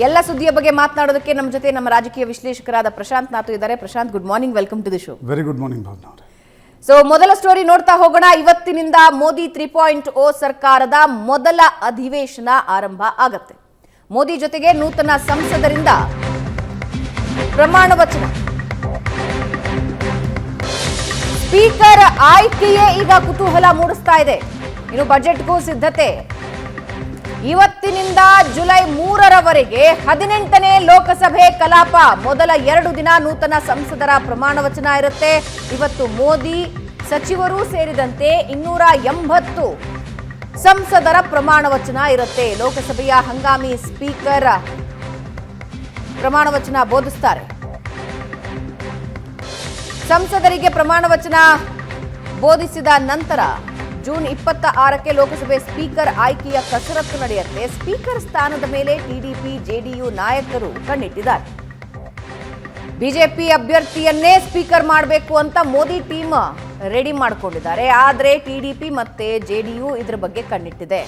ಎಲ್ಲ ಸುದ್ದಿಯ ಬಗ್ಗೆ ಮಾತನಾಡೋದಕ್ಕೆ ನಮ್ಮ ಜೊತೆ ನಮ್ಮ ರಾಜಕೀಯ ವಿಶ್ಲೇಷಕರಾದ ಪ್ರಶಾಂತ್ ನಾತು ಇದ್ದಾರೆ. Prashant, good morning, welcome to the show. Very good morning Bhavana ಅವರೇ. ಸೊ ಮೊದಲ ಸ್ಟೋರಿ ನೋಡ್ತಾ ಹೋಗೋಣ. ಇವತ್ತಿನಿಂದ ಮೋದಿ 3.0 ಸರ್ಕಾರದ ಮೊದಲ ಅಧಿವೇಶನ ಆರಂಭ ಆಗತ್ತೆ. ಮೋದಿ ಜೊತೆಗೆ ನೂತನ ಸಂಸದರಿಂದ ಪ್ರಮಾಣ ವಚನ. ಸ್ಪೀಕರ್ ಆಯ್ಕೆಯೇ ಈಗ ಕುತೂಹಲ ಮೂಡಿಸ್ತಾ ಇದೆ. ಇನ್ನು ಬಜೆಟ್ಗೂ ಸಿದ್ಧತೆ. ಇವತ್ತಿನಿಂದ ಜುಲೈ 3ರವರೆಗೆ 18ನೇ ಲೋಕಸಭೆ ಕಲಾಪ. ಮೊದಲ 2 ದಿನ ನೂತನ ಸಂಸದರ ಪ್ರಮಾಣ ವಚನ ಇರುತ್ತೆ. ಇವತ್ತು ಮೋದಿ, ಸಚಿವರು ಸೇರಿದಂತೆ 280 ಸಂಸದರ ಪ್ರಮಾಣ ವಚನ ಇರುತ್ತೆ. ಲೋಕಸಭೆಯ ಹಂಗಾಮಿ ಸ್ಪೀಕರ್ ಪ್ರಮಾಣ ವಚನ ಬೋಧಿಸ್ತಾರೆ. ಸಂಸದರಿಗೆ ಪ್ರಮಾಣ ವಚನ ಬೋಧಿಸಿದ ನಂತರ ಜೂನ್ 26ಕ್ಕೆ ಲೋಕಸಭೆ ಸ್ಪೀಕರ್ ಆಯ್ಕೆಯ ಕಸರತ್ತು ನಡೆಯುತ್ತೆ. ಸ್ಪೀಕರ್ ಸ್ಥಾನದ ಮೇಲೆ ಟಿಡಿಪಿ, ಜೆಡಿಯು ನಾಯಕರು ಕಣ್ಣಿಟ್ಟಿದ್ದಾರೆ. ಬಿಜೆಪಿ ಅಭ್ಯರ್ಥಿಯನ್ನೇ ಸ್ಪೀಕರ್ ಮಾಡಬೇಕು ಅಂತ ಮೋದಿ ಟೀಮ್ ರೆಡಿ ಮಾಡಿಕೊಂಡಿದ್ದಾರೆ. ಆದರೆ ಟಿಡಿಪಿ ಮತ್ತೆ ಜೆಡಿಯು ಇದರ ಬಗ್ಗೆ ಕಣ್ಣಿಟ್ಟಿದೆ.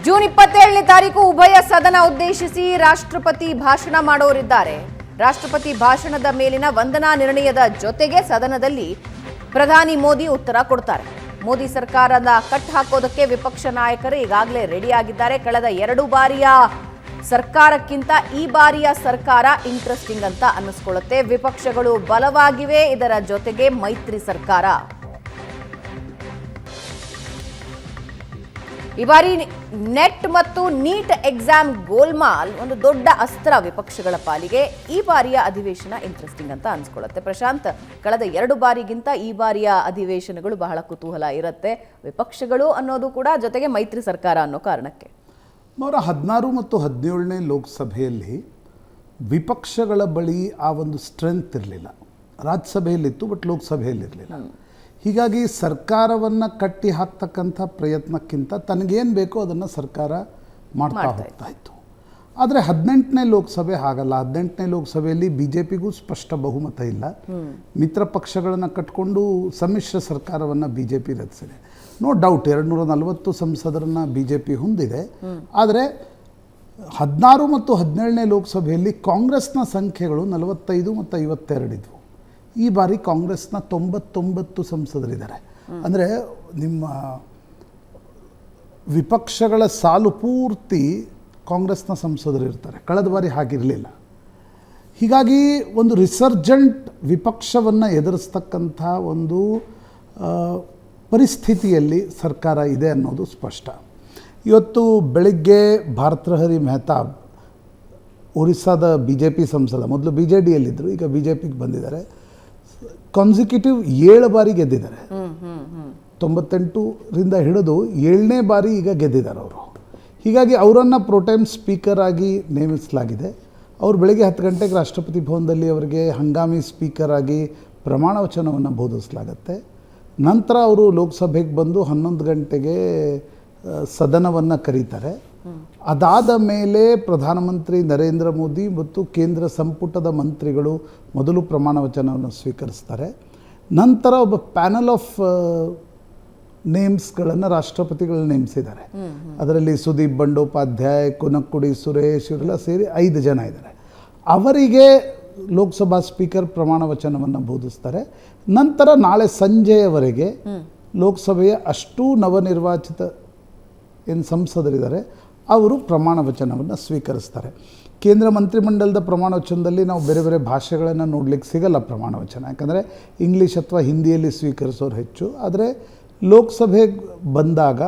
ಜೂನ್ 27ನೇ ತಾರೀಕು ಉಭಯ ಸದನ ಉದ್ದೇಶಿಸಿ ರಾಷ್ಟ್ರಪತಿ ಭಾಷಣ ಮಾಡೋರಿದ್ದಾರೆ. ರಾಷ್ಟ್ರಪತಿ ಭಾಷಣದ ಮೇಲಿನ ವಂದನಾ ನಿರ್ಣಯದ ಜೊತೆಗೆ ಸದನದಲ್ಲಿ ಪ್ರಧಾನಿ ಮೋದಿ ಉತ್ತರ ಕೊಡ್ತಾರೆ. ಮೋದಿ ಸರ್ಕಾರದ ಕಟ್ ಹಾಕೋದಕ್ಕೆ ವಿಪಕ್ಷ ನಾಯಕರು ಈಗಾಗಲೇ ರೆಡಿ ಆಗಿದ್ದಾರೆ. ಕಳೆದ 2 ಬಾರಿಯ ಸರ್ಕಾರಕ್ಕಿಂತ ಈ ಬಾರಿಯ ಸರ್ಕಾರ ಇಂಟ್ರೆಸ್ಟಿಂಗ್ ಅಂತ ಅನ್ನಿಸ್ಕೊಳ್ಳುತ್ತೆ. ವಿಪಕ್ಷಗಳು ಬಲವಾಗಿವೆ. ಇದರ ಜೊತೆಗೆ ಮೈತ್ರಿ ಸರ್ಕಾರ. ಈ ಬಾರಿ ನೆಟ್ ಮತ್ತು ನೀಟ್ ಎಕ್ಸಾಮ್ ಗೋಲ್ಮಾಲ್ ಒಂದು ದೊಡ್ಡ ಅಸ್ತ್ರ ವಿಪಕ್ಷಗಳ ಪಾಲಿಗೆ. ಈ ಬಾರಿಯ ಅಧಿವೇಶನ ಇಂಟ್ರೆಸ್ಟಿಂಗ್ ಅಂತ ಅನ್ಸ್ಕೊಳ್ಳುತ್ತೆ. ಪ್ರಶಾಂತ್, ಕಳೆದ 2 ಬಾರಿಗಿಂತ ಈ ಬಾರಿಯ ಅಧಿವೇಶನಗಳು ಬಹಳ ಕುತೂಹಲ ಇರುತ್ತೆ. ವಿಪಕ್ಷಗಳು ಅನ್ನೋದು ಕೂಡ, ಜೊತೆಗೆ ಮೈತ್ರಿ ಸರ್ಕಾರ ಅನ್ನೋ ಕಾರಣಕ್ಕೆ. 16 ಮತ್ತು 17ನೇ ಲೋಕಸಭೆಯಲ್ಲಿ ವಿಪಕ್ಷಗಳ ಬಳಿ ಆ ಒಂದು ಸ್ಟ್ರೆಂತ್ ಇರಲಿಲ್ಲ. ರಾಜ್ಯಸಭೆಯಲ್ಲಿತ್ತು, ಬಟ್ ಲೋಕಸಭೆಯಲ್ಲಿರಲಿಲ್ಲ. ಹೀಗಾಗಿ ಸರ್ಕಾರವನ್ನು ಕಟ್ಟಿ ಹಾಕ್ತಕ್ಕಂಥ ಪ್ರಯತ್ನಕ್ಕಿಂತ ತನಗೇನು ಬೇಕೋ ಅದನ್ನು ಸರ್ಕಾರ ಮಾಡ್ತಾ ಹೋಗ್ತಾ ಇತ್ತು. ಆದರೆ 18ನೇ ಲೋಕಸಭೆ ಹಾಗಲ್ಲ. 18ನೇ ಲೋಕಸಭೆಯಲ್ಲಿ ಬಿ ಜೆ ಪಿಗೂ ಸ್ಪಷ್ಟ ಬಹುಮತ ಇಲ್ಲ. ಮಿತ್ರ ಪಕ್ಷಗಳನ್ನು ಕಟ್ಕೊಂಡು ಸಮ್ಮಿಶ್ರ ಸರ್ಕಾರವನ್ನು ಬಿ ಜೆ ಪಿ ರಚಿಸಿದೆ. ನೋ ಡೌಟ್ 240 ಸಂಸದರನ್ನು ಬಿ ಜೆ ಪಿ ಹೊಂದಿದೆ. ಆದರೆ 16 ಮತ್ತು 17ನೇ ಲೋಕಸಭೆಯಲ್ಲಿ ಕಾಂಗ್ರೆಸ್ನ ಸಂಖ್ಯೆಗಳು 45 ಮತ್ತು 52 ಇದ್ವು. ಈ ಬಾರಿ ಕಾಂಗ್ರೆಸ್ನ 99 ಸಂಸದರಿದ್ದಾರೆ. ಅಂದರೆ ನಿಮ್ಮ ವಿಪಕ್ಷಗಳ ಸಾಲು ಪೂರ್ತಿ ಕಾಂಗ್ರೆಸ್ನ ಸಂಸದರು ಇರ್ತಾರೆ. ಕಳೆದ ಬಾರಿ ಹಾಗಿರಲಿಲ್ಲ. ಹೀಗಾಗಿ ಒಂದು ರಿಸರ್ಜೆಂಟ್ ವಿಪಕ್ಷವನ್ನು ಎದುರಿಸ್ತಕ್ಕಂಥ ಒಂದು ಪರಿಸ್ಥಿತಿಯಲ್ಲಿ ಸರ್ಕಾರ ಇದೆ ಅನ್ನೋದು ಸ್ಪಷ್ಟ. ಇವತ್ತು ಬೆಳಗ್ಗೆ ಭಾರತೃಹರಿ ಮೆಹತಾಬ್, ಒರಿಸ್ಸಾದ ಬಿ ಜೆ ಪಿ ಸಂಸದ, ಮೊದಲು ಬಿ ಜೆ ಡಿಯಲ್ಲಿದ್ದರು, ಈಗ ಬಿ ಜೆ ಪಿಗೆ ಬಂದಿದ್ದಾರೆ. ಕಾನ್ಸಿಕ್ಯೂಟಿವ್ 7 ಬಾರಿ ಗೆದ್ದಿದ್ದಾರೆ. 98ರಿಂದ ಹಿಡಿದು 7ನೇ ಬಾರಿ ಈಗ ಗೆದ್ದಿದ್ದಾರೆ ಅವರು. ಹೀಗಾಗಿ ಅವರನ್ನು ಪ್ರೋಟೈಮ್ ಸ್ಪೀಕರ್ ಆಗಿ ನೇಮಿಸಲಾಗಿದೆ. ಅವರು ಬೆಳಗ್ಗೆ 10 ಗಂಟೆಗೆ ರಾಷ್ಟ್ರಪತಿ ಭವನದಲ್ಲಿ ಅವರಿಗೆ ಹಂಗಾಮಿ ಸ್ಪೀಕರ್ ಆಗಿ ಪ್ರಮಾಣ ವಚನವನ್ನು ಬೋಧಿಸಲಾಗತ್ತೆ. ನಂತರ ಅವರು ಲೋಕಸಭೆಗೆ ಬಂದು 11 ಗಂಟೆಗೆ ಸದನವನ್ನು ಕರೀತಾರೆ. ಅದಾದ ಮೇಲೆ ಪ್ರಧಾನಮಂತ್ರಿ ನರೇಂದ್ರ ಮೋದಿ ಮತ್ತು ಕೇಂದ್ರ ಸಂಪುಟದ ಮಂತ್ರಿಗಳು ಮೊದಲು ಪ್ರಮಾಣ ವಚನವನ್ನು ಸ್ವೀಕರಿಸ್ತಾರೆ. ನಂತರ ಒಬ್ಬ ಪ್ಯಾನಲ್ ಆಫ್ ನೇಮ್ಸ್ಗಳನ್ನು ರಾಷ್ಟ್ರಪತಿಗಳು ನೇಮಿಸಿದ್ದಾರೆ. ಅದರಲ್ಲಿ ಸುದೀಪ್ ಬಂಡೋಪಾಧ್ಯಾಯ, ಕುನಕ್ಕುಡಿ ಸುರೇಶ್ ಇವರೆಲ್ಲ ಸೇರಿ 5 ಜನ ಇದ್ದಾರೆ. ಅವರಿಗೆ ಲೋಕಸಭಾ ಸ್ಪೀಕರ್ ಪ್ರಮಾಣ ವಚನವನ್ನು ಬೋಧಿಸ್ತಾರೆ. ನಂತರ ನಾಳೆ ಸಂಜೆಯವರೆಗೆ ಲೋಕಸಭೆಯ ಅಷ್ಟೂ ನವನಿರ್ವಾಚಿತ ಏನು ಸಂಸದರಿದ್ದಾರೆ ಅವರು ಪ್ರಮಾಣ ವಚನವನ್ನು ಸ್ವೀಕರಿಸ್ತಾರೆ. ಕೇಂದ್ರ ಮಂತ್ರಿಮಂಡಲದ ಪ್ರಮಾಣ ವಚನದಲ್ಲಿ ನಾವು ಬೇರೆ ಬೇರೆ ಭಾಷೆಗಳನ್ನು ನೋಡಲಿಕ್ಕೆ ಸಿಗಲ್ಲ ಪ್ರಮಾಣ ವಚನ. ಯಾಕಂದರೆ ಇಂಗ್ಲೀಷ್ ಅಥವಾ ಹಿಂದಿಯಲ್ಲಿ ಸ್ವೀಕರಿಸೋರು ಹೆಚ್ಚು. ಆದರೆ ಲೋಕಸಭೆಗೆ ಬಂದಾಗ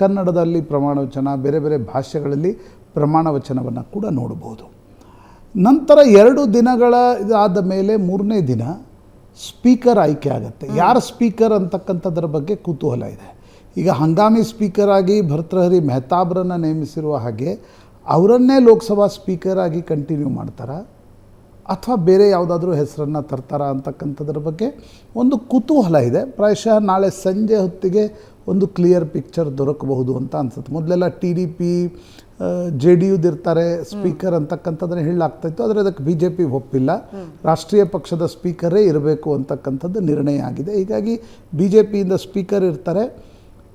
ಕನ್ನಡದಲ್ಲಿ ಪ್ರಮಾಣ ವಚನ, ಬೇರೆ ಬೇರೆ ಭಾಷೆಗಳಲ್ಲಿ ಪ್ರಮಾಣ ವಚನವನ್ನು ಕೂಡ ನೋಡಬಹುದು. ನಂತರ 2 ದಿನಗಳ ಇದಾದ ಮೇಲೆ 3ನೇ ದಿನ ಸ್ಪೀಕರ್ ಆಯ್ಕೆ ಆಗುತ್ತೆ. ಯಾರು ಸ್ಪೀಕರ್ ಅಂತಕ್ಕಂಥದ್ರ ಬಗ್ಗೆ ಕುತೂಹಲ ಇದೆ. ಈಗ ಹಂಗಾಮಿ ಸ್ಪೀಕರ್ ಆಗಿ ಭರ್ತೃಹರಿ ಮೆಹತಾಬ್ರನ್ನು ನೇಮಿಸಿರುವ ಹಾಗೆ ಅವರನ್ನೇ ಲೋಕಸಭಾ ಸ್ಪೀಕರ್ ಆಗಿ ಕಂಟಿನ್ಯೂ ಮಾಡ್ತಾರಾ ಅಥವಾ ಬೇರೆ ಯಾವುದಾದ್ರೂ ಹೆಸರನ್ನು ತರ್ತಾರಾ ಅಂತಕ್ಕಂಥದ್ರ ಬಗ್ಗೆ ಒಂದು ಕುತೂಹಲ ಇದೆ. ಪ್ರಾಯಶಃ ನಾಳೆ ಸಂಜೆ ಹೊತ್ತಿಗೆ ಒಂದು ಕ್ಲಿಯರ್ ಪಿಕ್ಚರ್ ದೊರಕಬಹುದು ಅಂತ ಅನ್ಸುತ್ತೆ. ಮೊದಲೆಲ್ಲ T D P, J D ಯುದಿರ್ತಾರೆ ಸ್ಪೀಕರ್ ಅಂತಕ್ಕಂಥದ್ದನ್ನು ಹೇಳಲಾಗ್ತಾಯಿತ್ತು. ಆದರೆ ಅದಕ್ಕೆ ಬಿ ಜೆ ಪಿ ಒಪ್ಪಿಲ್ಲ. ರಾಷ್ಟ್ರೀಯ ಪಕ್ಷದ ಸ್ಪೀಕರೇ ಇರಬೇಕು ಅಂತಕ್ಕಂಥದ್ದು ನಿರ್ಣಯ ಆಗಿದೆ. ಹೀಗಾಗಿ ಬಿ ಜೆ ಪಿಯಿಂದ ಸ್ಪೀಕರ್ ಇರ್ತಾರೆ,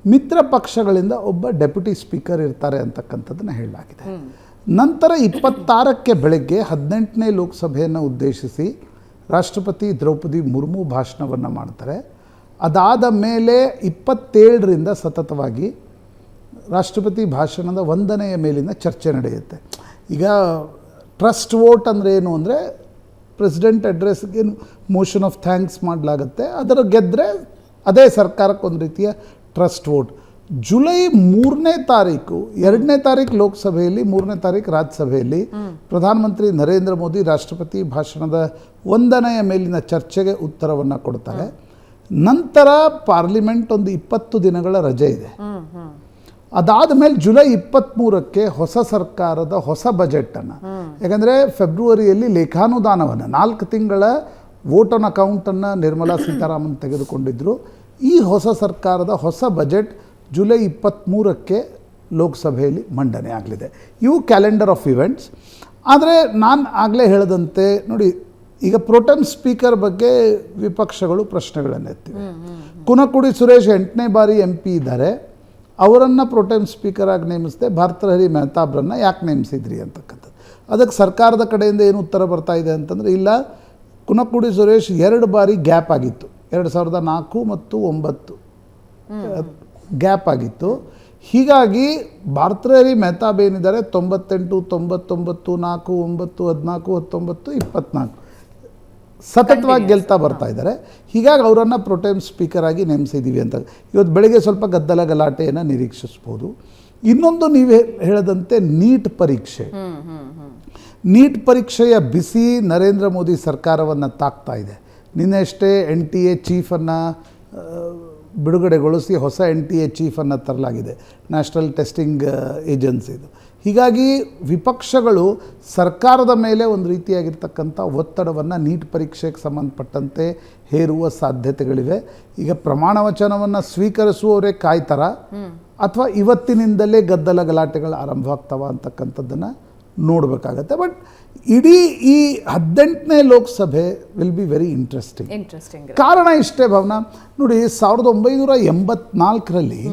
ಮಿತ್ರ ಪಕ್ಷಗಳಿಂದ ಒಬ್ಬ ಡೆಪ್ಯೂಟಿ ಸ್ಪೀಕರ್ ಇರ್ತಾರೆ ಅಂತಕ್ಕಂಥದ್ದನ್ನು ಹೇಳಲಾಗಿದೆ. ನಂತರ 26ಕ್ಕೆ ಬೆಳಗ್ಗೆ 18ನೇ ಲೋಕಸಭೆಯನ್ನು ಉದ್ದೇಶಿಸಿ ರಾಷ್ಟ್ರಪತಿ ದ್ರೌಪದಿ ಮುರ್ಮು ಭಾಷಣವನ್ನು ಮಾಡ್ತಾರೆ. ಅದಾದ ಮೇಲೆ 27ರಿಂದ ಸತತವಾಗಿ ರಾಷ್ಟ್ರಪತಿ ಭಾಷಣದ ವಂದನೆಯ ಮೇಲಿನ ಚರ್ಚೆ ನಡೆಯುತ್ತೆ. ಈಗ ಟ್ರಸ್ಟ್ ವೋಟ್ ಅಂದರೆ ಏನು ಅಂದರೆ ಪ್ರೆಸಿಡೆಂಟ್ ಅಡ್ರೆಸ್ಗೆ ಮೋಷನ್ ಆಫ್ ಥ್ಯಾಂಕ್ಸ್ ಮಾಡಲಾಗುತ್ತೆ. ಅದರ ಗೆದ್ದರೆ ಅದೇ ಸರ್ಕಾರಕ್ಕೆ ಒಂದು ರೀತಿಯ ಟ್ರಸ್ಟ್ ವೋಟ್. ಜುಲೈ 3ನೇ ತಾರೀಕು 2ನೇ ತಾರೀಕು ಲೋಕಸಭೆಯಲ್ಲಿ 3ನೇ ತಾರೀಕು ರಾಜ್ಯಸಭೆಯಲ್ಲಿ ಪ್ರಧಾನಮಂತ್ರಿ ನರೇಂದ್ರ ಮೋದಿ ರಾಷ್ಟ್ರಪತಿ ಭಾಷಣದ ವಂದನೆಯ ಮೇಲಿನ ಚರ್ಚೆಗೆ ಉತ್ತರವನ್ನು ಕೊಡ್ತಾರೆ. ನಂತರ ಪಾರ್ಲಿಮೆಂಟ್ ಒಂದು 20 ದಿನಗಳ ರಜೆ ಇದೆ. ಅದಾದ ಮೇಲೆ ಜುಲೈ 23ಕ್ಕೆ ಹೊಸ ಸರ್ಕಾರದ ಹೊಸ ಬಜೆಟನ್ನು, ಯಾಕಂದರೆ ಫೆಬ್ರವರಿಯಲ್ಲಿ ಲೇಖಾನುದಾನವನ್ನು 4 ತಿಂಗಳ ವೋಟ್ ಆನ್ ಅಕೌಂಟನ್ನು ನಿರ್ಮಲಾ ಸೀತಾರಾಮನ್ ತೆಗೆದುಕೊಂಡಿದ್ದರು. ಈ ಹೊಸ ಸರ್ಕಾರದ ಹೊಸ ಬಜೆಟ್ ಜುಲೈ 23ಕ್ಕೆ ಲೋಕಸಭೆಯಲ್ಲಿ ಮಂಡನೆ ಆಗಲಿದೆ. ಇವು ಕ್ಯಾಲೆಂಡರ್ ಆಫ್ ಇವೆಂಟ್ಸ್. ಆದರೆ ನಾನು ಆಗಲೇ ಹೇಳಿದಂತೆ ನೋಡಿ, ಈಗ ಪ್ರೋಟೆಮ್ ಸ್ಪೀಕರ್ ಬಗ್ಗೆ ವಿಪಕ್ಷಗಳು ಪ್ರಶ್ನೆಗಳನ್ನು ಎತ್ತಿವೆ. ಕುನಕುಡಿ ಸುರೇಶ್ 8ನೇ ಬಾರಿ MP ಇದ್ದಾರೆ. ಅವರನ್ನು ಪ್ರೋಟೆಮ್ ಸ್ಪೀಕರ್ ಆಗಿ ನೇಮಿಸಿದೆ. ಭಾರತಹರಿ ಮೆಹತಾಬ್ರನ್ನು ಯಾಕೆ ನೇಮಿಸಿದ್ರಿ ಅಂತಕ್ಕಂಥದ್ದು. ಅದಕ್ಕೆ ಸರ್ಕಾರದ ಕಡೆಯಿಂದ ಏನು ಉತ್ತರ ಬರ್ತಾ ಇದೆ ಅಂತಂದರೆ, ಇಲ್ಲ, ಕುನಕುಡಿ ಸುರೇಶ್ 2 ಬಾರಿ ಗ್ಯಾಪ್ ಆಗಿತ್ತು. 2004 ಮತ್ತು 2009 ಗ್ಯಾಪ್ ಆಗಿತ್ತು. ಹೀಗಾಗಿ ಭಾರತಹರಿ ಮೆಹತಾಬ್ ಏನಿದ್ದಾರೆ 98, 99, 4, 9, 14, 19, 24 ಸತತವಾಗಿ ಗೆಲ್ತಾ ಬರ್ತಾ ಇದ್ದಾರೆ. ಹೀಗಾಗಿ ಅವರನ್ನು ಪ್ರೋಟೆಮ್ ಸ್ಪೀಕರ್ ಆಗಿ ನೇಮಿಸಿದ್ದೀವಿ ಅಂತ ಇವತ್ತು ಬೆಳಗ್ಗೆ ಸ್ವಲ್ಪ ಗದ್ದಲ ಗಲಾಟೆಯನ್ನು ನಿರೀಕ್ಷಿಸ್ಬೋದು. ಇನ್ನೊಂದು ನೀವು ಹೇಳದಂತೆ ನೀಟ್ ಪರೀಕ್ಷೆ, ನೀಟ್ ಪರೀಕ್ಷೆಯ ಬಿಸಿ ನರೇಂದ್ರ ಮೋದಿ ಸರ್ಕಾರವನ್ನು ತಾಕ್ತಾ ಇದೆ. ನಿನ್ನೆಷ್ಟೇ NTA ಚೀಫನ್ನು ಬಿಡುಗಡೆಗೊಳಿಸಿ ಹೊಸ NTA ಚೀಫನ್ನು ತರಲಾಗಿದೆ, ನ್ಯಾಷನಲ್ ಟೆಸ್ಟಿಂಗ್ ಏಜೆನ್ಸಿದು. ಹೀಗಾಗಿ ವಿಪಕ್ಷಗಳು ಸರ್ಕಾರದ ಮೇಲೆ ಒಂದು ರೀತಿಯಾಗಿರ್ತಕ್ಕಂಥ ಒತ್ತಡವನ್ನು ನೀಟ್ ಪರೀಕ್ಷೆಗೆ ಸಂಬಂಧಪಟ್ಟಂತೆ ಹೇರುವ ಸಾಧ್ಯತೆಗಳಿವೆ. ಈಗ ಪ್ರಮಾಣ ವಚನವನ್ನು ಸ್ವೀಕರಿಸುವವರೇ ಕಾಯ್ತಾರ ಅಥವಾ ಇವತ್ತಿನಿಂದಲೇ ಗದ್ದಲ ಗಲಾಟೆಗಳು ಆರಂಭವಾಗ್ತವ ಅಂತಕ್ಕಂಥದ್ದನ್ನು ನೋಡಬೇಕಾಗತ್ತೆ. ಬಟ್ ಇಡೀ ಈ 18ನೇ ಲೋಕಸಭೆ ವಿಲ್ ಬಿ ವೆರಿ ಇಂಟ್ರೆಸ್ಟಿಂಗ್. ಕಾರಣ ಇಷ್ಟೇ ಭಾವನಾ, ನೋಡಿ 1984ರಲ್ಲಿ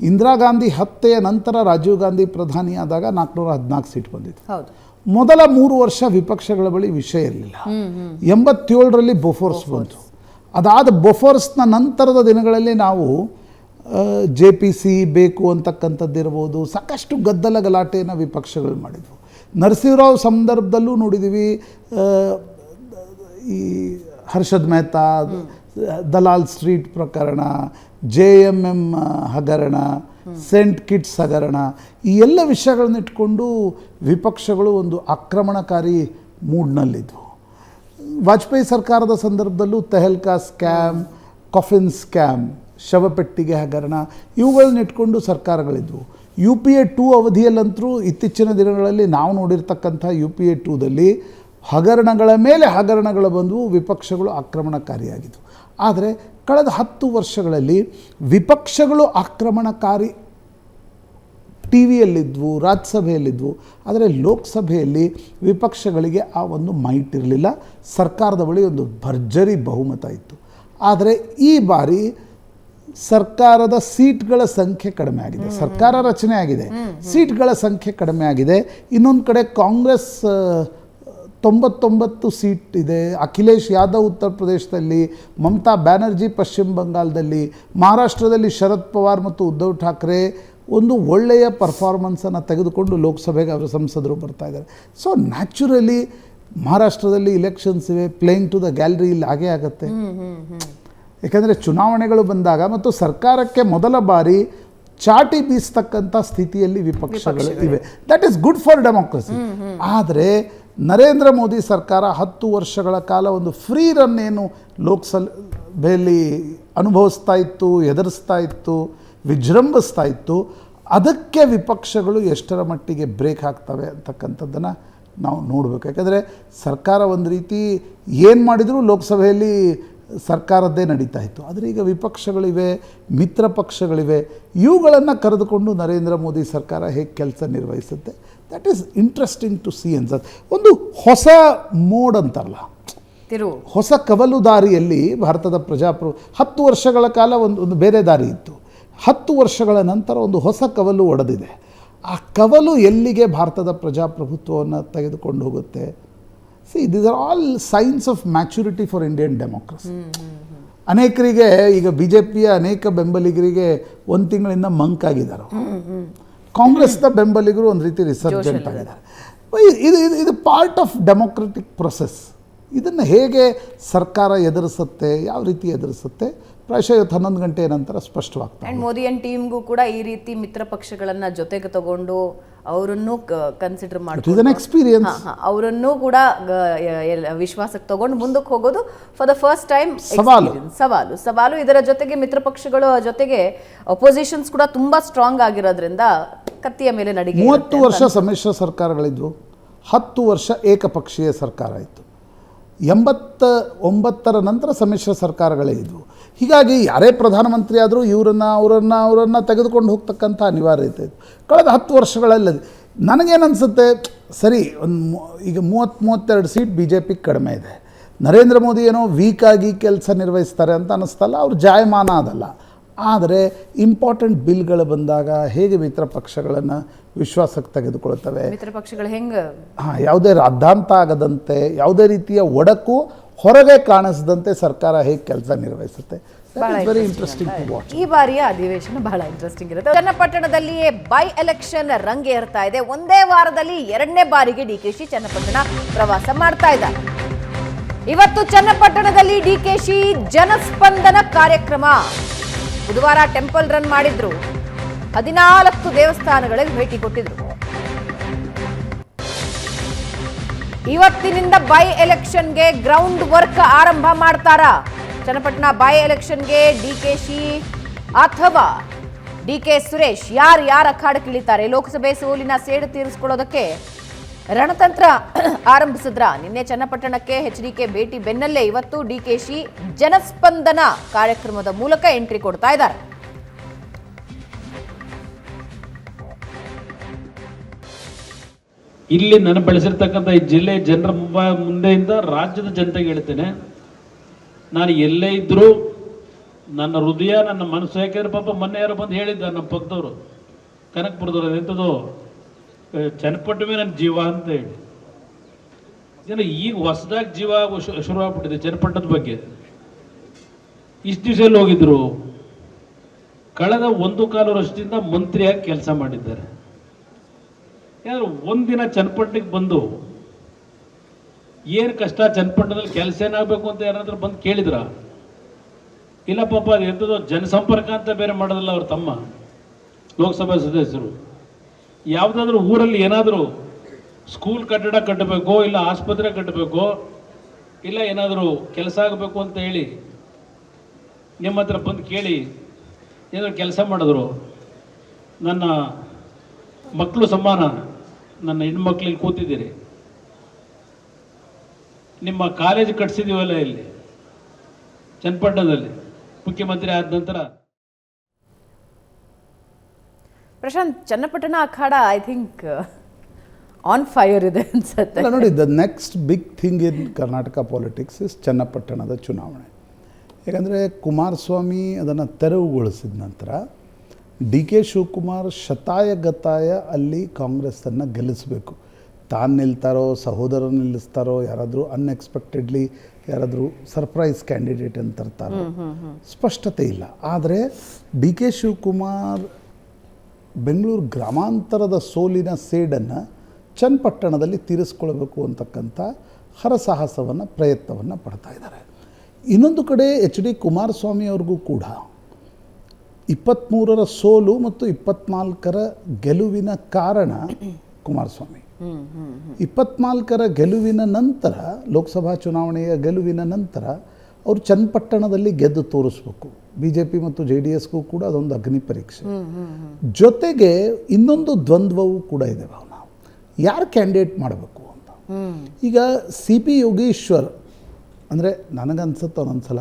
ಇಂದಿರಾ ಗಾಂಧಿ ಹತ್ಯೆಯ ನಂತರ ರಾಜೀವ್ ಗಾಂಧಿ ಪ್ರಧಾನಿ ಆದಾಗ 414 ಸೀಟ್ ಬಂದಿತ್ತು. ಮೊದಲ 3 ವರ್ಷ ವಿಪಕ್ಷಗಳ ಬಳಿ ವಿಷಯ ಇರಲಿಲ್ಲ. 87ರಲ್ಲಿ ಬೊಫೋರ್ಸ್ ಬಂತು. ಅದಾದ ಬೊಫೋರ್ಸ್ನ ನಂತರದ ದಿನಗಳಲ್ಲಿ ನಾವು JPC ಬೇಕು ಅಂತಕ್ಕಂಥದ್ದಿರ್ಬೋದು, ಸಾಕಷ್ಟು ಗದ್ದಲ ಗಲಾಟೆಯನ್ನು ವಿಪಕ್ಷಗಳು ಮಾಡಿದ್ವು. ನರಸಿಂಹರಾವ್ ಸಂದರ್ಭದಲ್ಲೂ ನೋಡಿದ್ದೀವಿ. ಈ ಹರ್ಷದ್ ಮೆಹ್ತಾ, ದಲಾಲ್ ಸ್ಟ್ರೀಟ್ ಪ್ರಕರಣ, JMM ಹಗರಣ, ಸೆಂಟ್ ಕಿಟ್ಸ್ ಹಗರಣ, ಈ ಎಲ್ಲ ವಿಷಯಗಳನ್ನ ಇಟ್ಕೊಂಡು ವಿಪಕ್ಷಗಳು ಒಂದು ಆಕ್ರಮಣಕಾರಿ ಮೂಡ್ನಲ್ಲಿದ್ವು. ವಾಜಪೇಯಿ ಸರ್ಕಾರದ ಸಂದರ್ಭದಲ್ಲೂ ತೆಹಲ್ಕಾ ಸ್ಕ್ಯಾಮ್, ಕಾಫಿನ್ ಸ್ಕ್ಯಾಮ್, ಶವಪೆಟ್ಟಿಗೆ ಹಗರಣ, ಇವುಗಳನ್ನ ಇಟ್ಕೊಂಡು ಸರ್ಕಾರಗಳಿದ್ವು. UPA 2 ಅವಧಿಯಲ್ಲಂತರೂ ಇತ್ತೀಚಿನ ದಿನಗಳಲ್ಲಿ ನಾವು ನೋಡಿರ್ತಕ್ಕಂಥ UPA 2ದಲ್ಲಿ ಹಗರಣಗಳ ಮೇಲೆ ಹಗರಣಗಳು ಬಂದವು, ವಿಪಕ್ಷಗಳು ಆಕ್ರಮಣಕಾರಿಯಾಗಿದ್ವು. ಆದರೆ ಕಳೆದ 10 ವರ್ಷಗಳಲ್ಲಿ ವಿಪಕ್ಷಗಳು ಆಕ್ರಮಣಕಾರಿ TVಯಲ್ಲಿದ್ವು, ರಾಜ್ಯಸಭೆಯಲ್ಲಿದ್ವು. ಆದರೆ ಲೋಕಸಭೆಯಲ್ಲಿ ವಿಪಕ್ಷಗಳಿಗೆ ಆ ಒಂದು ಮೈಟ್ ಇರಲಿಲ್ಲ. ಸರ್ಕಾರದ ಬಳಿ ಒಂದು ಭರ್ಜರಿ ಬಹುಮತ ಇತ್ತು. ಆದರೆ ಈ ಬಾರಿ ಸರ್ಕಾರದ ಸೀಟ್ಗಳ ಸಂಖ್ಯೆ ಕಡಿಮೆ ಆಗಿದೆ. ಸರ್ಕಾರ ರಚನೆ ಆಗಿದೆ, ಸೀಟ್ಗಳ ಸಂಖ್ಯೆ ಕಡಿಮೆ ಆಗಿದೆ. ಇನ್ನೊಂದು ಕಡೆ ಕಾಂಗ್ರೆಸ್ 99 ಸೀಟ್ ಇದೆ. ಅಖಿಲೇಶ್ ಯಾದವ್ ಉತ್ತರ ಪ್ರದೇಶದಲ್ಲಿ, ಮಮತಾ ಬ್ಯಾನರ್ಜಿ ಪಶ್ಚಿಮ ಬಂಗಾಳದಲ್ಲಿ, ಮಹಾರಾಷ್ಟ್ರದಲ್ಲಿ ಶರದ್ ಪವಾರ್ ಮತ್ತು ಉದ್ಧವ್ ಠಾಕ್ರೆ ಒಂದು ಒಳ್ಳೆಯ ಪರ್ಫಾರ್ಮೆನ್ಸನ್ನು ತೆಗೆದುಕೊಂಡು ಲೋಕಸಭೆಗೆ ಅವರು ಸಂಸದರು ಬರ್ತಾ ಇದ್ದಾರೆ. ಸೊ ನ್ಯಾಚುರಲಿ ಮಹಾರಾಷ್ಟ್ರದಲ್ಲಿ ಇಲೆಕ್ಷನ್ಸ್ ಇವೆ, ಪ್ಲೇಯಿಂಗ್ ಟು ದ ಗ್ಯಾಲರಿ ಇಲ್ಲಿ ಹಾಗೇ ಆಗುತ್ತೆ. ಯಾಕಂದರೆ ಚುನಾವಣೆಗಳು ಬಂದಾಗ ಮತ್ತು ಸರ್ಕಾರಕ್ಕೆ ಮೊದಲ ಬಾರಿ ಚಾಟಿ ಬೀಸ್ತಕ್ಕಂಥ ಸ್ಥಿತಿಯಲ್ಲಿ ವಿಪಕ್ಷಗಳು ಇವೆ. That is good for democracy. ಆದರೆ ನರೇಂದ್ರ ಮೋದಿ ಸರ್ಕಾರ 10 ವರ್ಷಗಳ ಕಾಲ ಒಂದು ಫ್ರೀ ರನ್ ಏನು ಲೋಕಸಭೆಯಲ್ಲಿ ಅನುಭವಿಸ್ತಾ ಇತ್ತು, ಎದುರಿಸ್ತಾ ಇತ್ತು, ವಿಜೃಂಭಿಸ್ತಾ ಇತ್ತು, ಅದಕ್ಕೆ ವಿಪಕ್ಷಗಳು ಎಷ್ಟರ ಮಟ್ಟಿಗೆ ಬ್ರೇಕ್ ಹಾಕ್ತವೆ ಅಂತಕ್ಕಂಥದ್ದನ್ನು ನಾವು ನೋಡಬೇಕು. ಯಾಕಂದರೆ ಸರ್ಕಾರ ಒಂದು ರೀತಿ ಏನು ಮಾಡಿದರೂ ಲೋಕಸಭೆಯಲ್ಲಿ ಸರ್ಕಾರದ್ದೇ ನಡೀತಾ ಇತ್ತು. ಆದರೆ ಈಗ ವಿಪಕ್ಷಗಳಿವೆ, ಮಿತ್ರ ಪಕ್ಷಗಳಿವೆ, ಇವುಗಳನ್ನು ಕರೆದುಕೊಂಡು ನರೇಂದ್ರ ಮೋದಿ ಸರ್ಕಾರ ಹೇಗೆ ಕೆಲಸ ನಿರ್ವಹಿಸುತ್ತೆ, that is interesting to see ಅನ್ಸತ್ತೆ. ಒಂದು ಹೊಸ ಮೋಡ್ ಅಂತಾರಲ್ಲ, ಹೊಸ ಕವಲು ದಾರಿಯಲ್ಲಿ ಭಾರತದ 10 ವರ್ಷಗಳ ಕಾಲ ಒಂದು ಬೇರೆ ದಾರಿ ಇತ್ತು. 10 ವರ್ಷಗಳ ನಂತರ ಒಂದು ಹೊಸ ಕವಲು ಒಡೆದಿದೆ. ಆ ಕವಲು ಎಲ್ಲಿಗೆ ಭಾರತದ ಪ್ರಜಾಪ್ರಭುತ್ವವನ್ನು ತೆಗೆದುಕೊಂಡು ಹೋಗುತ್ತೆ. These are all science of maturity for Indian democracy. ಅನೇಕರಿಗೆ ಈಗ BJPಯ ಅನೇಕ ಬೆಂಬಲಿಗರಿಗೆ ಒಂದು ತಿಂಗಳಿಂದ ಮಂಕಾಗಿದ್ದಾರೆ. ಕಾಂಗ್ರೆಸ್ನ ಬೆಂಬಲಿಗರು ಒಂದು ರೀತಿ ರಿಸರ್ಜೆಂಟ್ ಆಗಿದ್ದಾರೆ. ಇದು ಪಾರ್ಟ್ ಆಫ್ ಡೆಮೋಕ್ರೆಟಿಕ್ ಪ್ರೊಸೆಸ್. ಇದನ್ನು ಹೇಗೆ ಸರ್ಕಾರ ಎದುರಿಸುತ್ತೆ, ಯಾವ ರೀತಿ ಎದುರಿಸುತ್ತೆ, ಪ್ರಾಯಶಃ ಇವತ್ತು 11 ಗಂಟೆಯ ನಂತರ ಸ್ಪಷ್ಟವಾಗ್ತದೆ. ಆ್ಯಂಡ್ ಮೋದಿ ಆ್ಯಂಡ್ ಟೀಮ್ಗೂ ಕೂಡ ಈ ರೀತಿ ಮಿತ್ರ ಪಕ್ಷಗಳನ್ನು ಜೊತೆಗೆ ತಗೊಂಡು ಅವರನ್ನು ಕನ್ಸಿಡರ್ ಮಾಡಿ ಎಕ್ಸ್ಪೀರಿಯನ್ಸ್ ಅವರನ್ನು ಕೂಡ ವಿಶ್ವಾಸಕ್ಕೆ ತಗೊಂಡು ಮುಂದಕ್ಕೆ ಹೋಗೋದು ಫಾರ್ ದ ಫಸ್ಟ್ ಟೈಮ್ ಸವಾಲು. ಇದರ ಜೊತೆಗೆ ಮಿತ್ರ ಪಕ್ಷಗಳ ಜೊತೆಗೆ ಅಪೋಸಿಷನ್ಸ್ ಕೂಡ ತುಂಬಾ ಸ್ಟ್ರಾಂಗ್ ಆಗಿರೋದ್ರಿಂದ ಕತ್ತಿಯ ಮೇಲೆ ನಡಿಗೆ. 30 ವರ್ಷ ಸಮ್ಮಿಶ್ರ ಸರ್ಕಾರಗಳಿದ್ವು, 10 ವರ್ಷ ಏಕಪಕ್ಷೀಯ ಸರ್ಕಾರ ಇತ್ತು, 89ರ ನಂತರ ಸಮ್ಮಿಶ್ರ ಸರ್ಕಾರಗಳೇ ಇದ್ವು. ಹೀಗಾಗಿ ಯಾರೇ ಪ್ರಧಾನಮಂತ್ರಿ ಆದರೂ ಅವರನ್ನು ತೆಗೆದುಕೊಂಡು ಹೋಗ್ತಕ್ಕಂಥ ಅನಿವಾರ್ಯತೆ ಇತ್ತು. ಕಳೆದ 10 ವರ್ಷಗಳಲ್ಲಿ ನನಗೇನನ್ಸುತ್ತೆ, ಸರಿ ಈಗ 30-32 ಸೀಟ್ BJP ಕಡಿಮೆ ಇದೆ, ನರೇಂದ್ರ ಮೋದಿ ಏನೋ ವೀಕಾಗಿ ಕೆಲಸ ನಿರ್ವಹಿಸ್ತಾರೆ ಅಂತ ಅನ್ನಿಸ್ತಲ್ಲ, ಅವ್ರು ಜಾಯಮಾನ ಅದಲ್ಲ. ಆದರೆ ಇಂಪಾರ್ಟೆಂಟ್ ಬಿಲ್ಗಳು ಬಂದಾಗ ಹೇಗೆ ಮಿತ್ರ ಪಕ್ಷಗಳನ್ನು ವಿಶ್ವಾಸಕ್ಕೆ ತೆಗೆದುಕೊಳ್ತವೆ, ಮಿತ್ರ ಪಕ್ಷಗಳು ಹೆಂಗೆ ಯಾವುದೇ ರಾದ್ದಾಂತ ಆಗದಂತೆ, ಯಾವುದೇ ರೀತಿಯ ಒಡಕು ಹೊರಗೆ ಕಾಣಿಸದಂತೆ ಸರ್ಕಾರ ಹೇಗೆ ಕೆಲಸ ನಿರ್ವಹಿಸುತ್ತೆ. Very interesting to watch. ಈ ಬಾರಿಯ ಅಧಿವೇಶನ ಬಹಳ ಇಂಟ್ರೆಸ್ಟಿಂಗ್ ಇರುತ್ತೆ. ಚನ್ನಪಟ್ಟಣದಲ್ಲಿಯೇ ಬೈ ಎಲೆಕ್ಷನ್ ರಂಗೇರ್ತಾ ಇದೆ. ಒಂದೇ ವಾರದಲ್ಲಿ 2ನೇ ಬಾರಿಗೆ DKC ಚನ್ನಪಟ್ಟಣ ಪ್ರವಾಸ ಮಾಡ್ತಾ ಇದ್ದಾರೆ. ಇವತ್ತು ಚನ್ನಪಟ್ಟಣದಲ್ಲಿ DKC ಜನಸ್ಪಂದನ ಕಾರ್ಯಕ್ರಮ. ಬುಧವಾರ ಟೆಂಪಲ್ ರನ್ ಮಾಡಿದ್ರು, 14 ದೇವಸ್ಥಾನಗಳಿಗೆ ಭೇಟಿ ಕೊಟ್ಟಿದ್ರು. ಇವತ್ತಿನಿಂದ ಬೈ ಎಲೆಕ್ಷನ್ಗೆ ಗ್ರೌಂಡ್ ವರ್ಕ್ ಆರಂಭ ಮಾಡ್ತಾರಾ? ಚನ್ನಪಟ್ಟಣ ಬೈ ಎಲೆಕ್ಷನ್ಗೆ DKC ಅಥವಾ DK ಸುರೇಶ್ ಯಾರು ಅಖಾಡಕ್ಕಿಳಿತಾರೆ? ಲೋಕಸಭೆ ಸೋಲಿನ ಸೇಡು ತೀರಿಸಿಕೊಳ್ಳೋದಕ್ಕೆ ರಣತಂತ್ರ ಆರಂಭಿಸಿದ್ರ? ನಿನ್ನೆ ಚನ್ನಪಟ್ಟಣಕ್ಕೆ HDK ಭೇಟಿ ಬೆನ್ನಲ್ಲೇ ಇವತ್ತು DKC ಜನಸ್ಪಂದನ ಕಾರ್ಯಕ್ರಮದ ಮೂಲಕ ಎಂಟ್ರಿ ಕೊಡ್ತಾ ಇದ್ದಾರೆ. ಇಲ್ಲಿ ನಾನು ಬೆಳೆಸಿರ್ತಕ್ಕಂಥ ಈ ಜಿಲ್ಲೆ ಜನರ ಮುಂದೆಯಿಂದ ರಾಜ್ಯದ ಜನತೆಗೆ ಹೇಳ್ತೇನೆ, ನಾನು ಎಲ್ಲೇ ಇದ್ದರೂ ನನ್ನ ಹೃದಯ ನನ್ನ ಮನಸ್ಸು, ಯಾಕೆಂದ್ರೆ ಪಾಪ ಮೊನ್ನೆ ಯಾರು ಬಂದು ಹೇಳಿದ್ದ ನಮ್ಮ ಪಕ್ಕದವರು ಕನಕಪುರದವರು, ಎಂಥದ್ದು ಚನ್ನಪಟ್ಟಣವೇ ನನ್ನ ಜೀವ ಅಂತ ಹೇಳಿ. ಜನ ಈಗ ಹೊಸದಾಗಿ ಜೀವ ಶುರುವಾಗ್ಬಿಟ್ಟಿದೆ ಚನ್ನಪಟ್ಟಣದ ಬಗ್ಗೆ. ಇಷ್ಟು ದಿವಸ ಎಲ್ಲಿ ಹೋಗಿದ್ರು? ಕಳೆದ 1.25 ವರ್ಷದಿಂದ ಮಂತ್ರಿಯಾಗಿ ಕೆಲಸ ಮಾಡಿದ್ದಾರೆ. ಯಾರು ಒಂದಿನ ಚನ್ನಪಟ್ಟಣಕ್ಕೆ ಬಂದು ಏನು ಕಷ್ಟ ಚನ್ನಪಟ್ಟಣದಲ್ಲಿ ಕೆಲಸ ಏನಾಗಬೇಕು ಅಂತ ಯಾರಾದ್ರೂ ಬಂದು ಕೇಳಿದ್ರ? ಇಲ್ಲ ಪಾಪ, ಅದು ಎಂಥದ್ದು ಜನಸಂಪರ್ಕ ಅಂತ ಬೇರೆ ಮಾಡೋದಿಲ್ಲ ಅವ್ರ ತಮ್ಮ ಲೋಕಸಭಾ ಸದಸ್ಯರು. ಯಾವುದಾದ್ರೂ ಊರಲ್ಲಿ ಏನಾದರೂ ಸ್ಕೂಲ್ ಕಟ್ಟಡ ಕಟ್ಟಬೇಕೋ, ಇಲ್ಲ ಆಸ್ಪತ್ರೆ ಕಟ್ಟಬೇಕೋ, ಇಲ್ಲ ಏನಾದರೂ ಕೆಲಸ ಆಗಬೇಕು ಅಂತ ಹೇಳಿ ನಿಮ್ಮ ಹತ್ರ ಬಂದು ಕೇಳಿ ಏನಾದರೂ ಕೆಲಸ ಮಾಡಿದ್ರು? ನನ್ನ ಮಕ್ಕಳು ಸಮಾನ, ನನ್ನ ಹೆಣ್ಮಕ್ಳಿಗೆ ಕೂತಿದ್ದೀರಿ, ನಿಮ್ಮ ಕಾಲೇಜ್ ಕಟ್ಸಿದೀವಲ್ಲ ಇಲ್ಲಿ ಚನ್ನಪಟ್ಟಣದಲ್ಲಿ ಮುಖ್ಯಮಂತ್ರಿ ಆದ ನಂತರ. ಪ್ರಶಾಂತ್, ಚನ್ನಪಟ್ಟಣ ಅಖಾಡ ಐ ಥಿಂಕ್ ಆನ್ ಫೈರ್ ಇದೆ ಅನ್ಸುತ್ತೆ. ನೋಡಿ, the next big thing in Karnataka politics is ಚನ್ನಪಟ್ಟಣದ ಚುನಾವಣೆ. ಯಾಕಂದರೆ ಕುಮಾರಸ್ವಾಮಿ ಅದನ್ನು ತೆರವುಗೊಳಿಸಿದ ನಂತರ DK ಶಿವಕುಮಾರ್ ಶತಾಯಗತಾಯ ಅಲ್ಲಿ ಕಾಂಗ್ರೆಸ್ಸನ್ನು ಗೆಲ್ಲಿಸಬೇಕು. ತಾನು ನಿಲ್ತಾರೋ, ಸಹೋದರರು ನಿಲ್ಲಿಸ್ತಾರೋ, ಯಾರಾದರೂ ಅನ್ಎಕ್ಸ್ಪೆಕ್ಟೆಡ್ಲಿ ಯಾರಾದರೂ ಸರ್ಪ್ರೈಸ್ ಕ್ಯಾಂಡಿಡೇಟ್ ಅಂತ ತರ್ತಾರೋ, ಸ್ಪಷ್ಟತೆ ಇಲ್ಲ. ಆದರೆ DK ಶಿವಕುಮಾರ್ ಬೆಂಗಳೂರು ಗ್ರಾಮಾಂತರದ ಸೋಲಿನ ಸೇಡನ್ನು ಚನ್ನಪಟ್ಟಣದಲ್ಲಿ ತೀರಿಸ್ಕೊಳ್ಬೇಕು ಅಂತಕ್ಕಂಥ ಹರಸಾಹಸವನ್ನು ಪ್ರಯತ್ನವನ್ನು ಪಡ್ತಾ ಇದ್ದಾರೆ. ಇನ್ನೊಂದು ಕಡೆ HD ಕುಮಾರಸ್ವಾಮಿ ಅವ್ರಿಗೂ ಕೂಡ 23ರ ಸೋಲು ಮತ್ತು 24ರ ಗೆಲುವಿನ ಕಾರಣ ಕುಮಾರಸ್ವಾಮಿ. 24ರ ಗೆಲುವಿನ ನಂತರ, ಲೋಕಸಭಾ ಚುನಾವಣೆಯ ಗೆಲುವಿನ ನಂತರ ಅವರು ಚನ್ನಪಟ್ಟಣದಲ್ಲಿ ಗೆದ್ದು ತೋರಿಸ್ಬೇಕು. BJP ಮತ್ತು JDSಗೂ ಕೂಡ ಅದೊಂದು ಅಗ್ನಿ ಪರೀಕ್ಷೆ. ಜೊತೆಗೆ ಇನ್ನೊಂದು ದ್ವಂದ್ವವೂ ಕೂಡ ಇದೆ ಭಾವನಾ, ಯಾರು ಕ್ಯಾಂಡಿಡೇಟ್ ಮಾಡಬೇಕು ಅಂತ. ಈಗ CP ಯೋಗೇಶ್ವರ್ ಅಂದರೆ ನನಗನ್ಸುತ್ತೆ ಒಂದೊಂದ್ಸಲ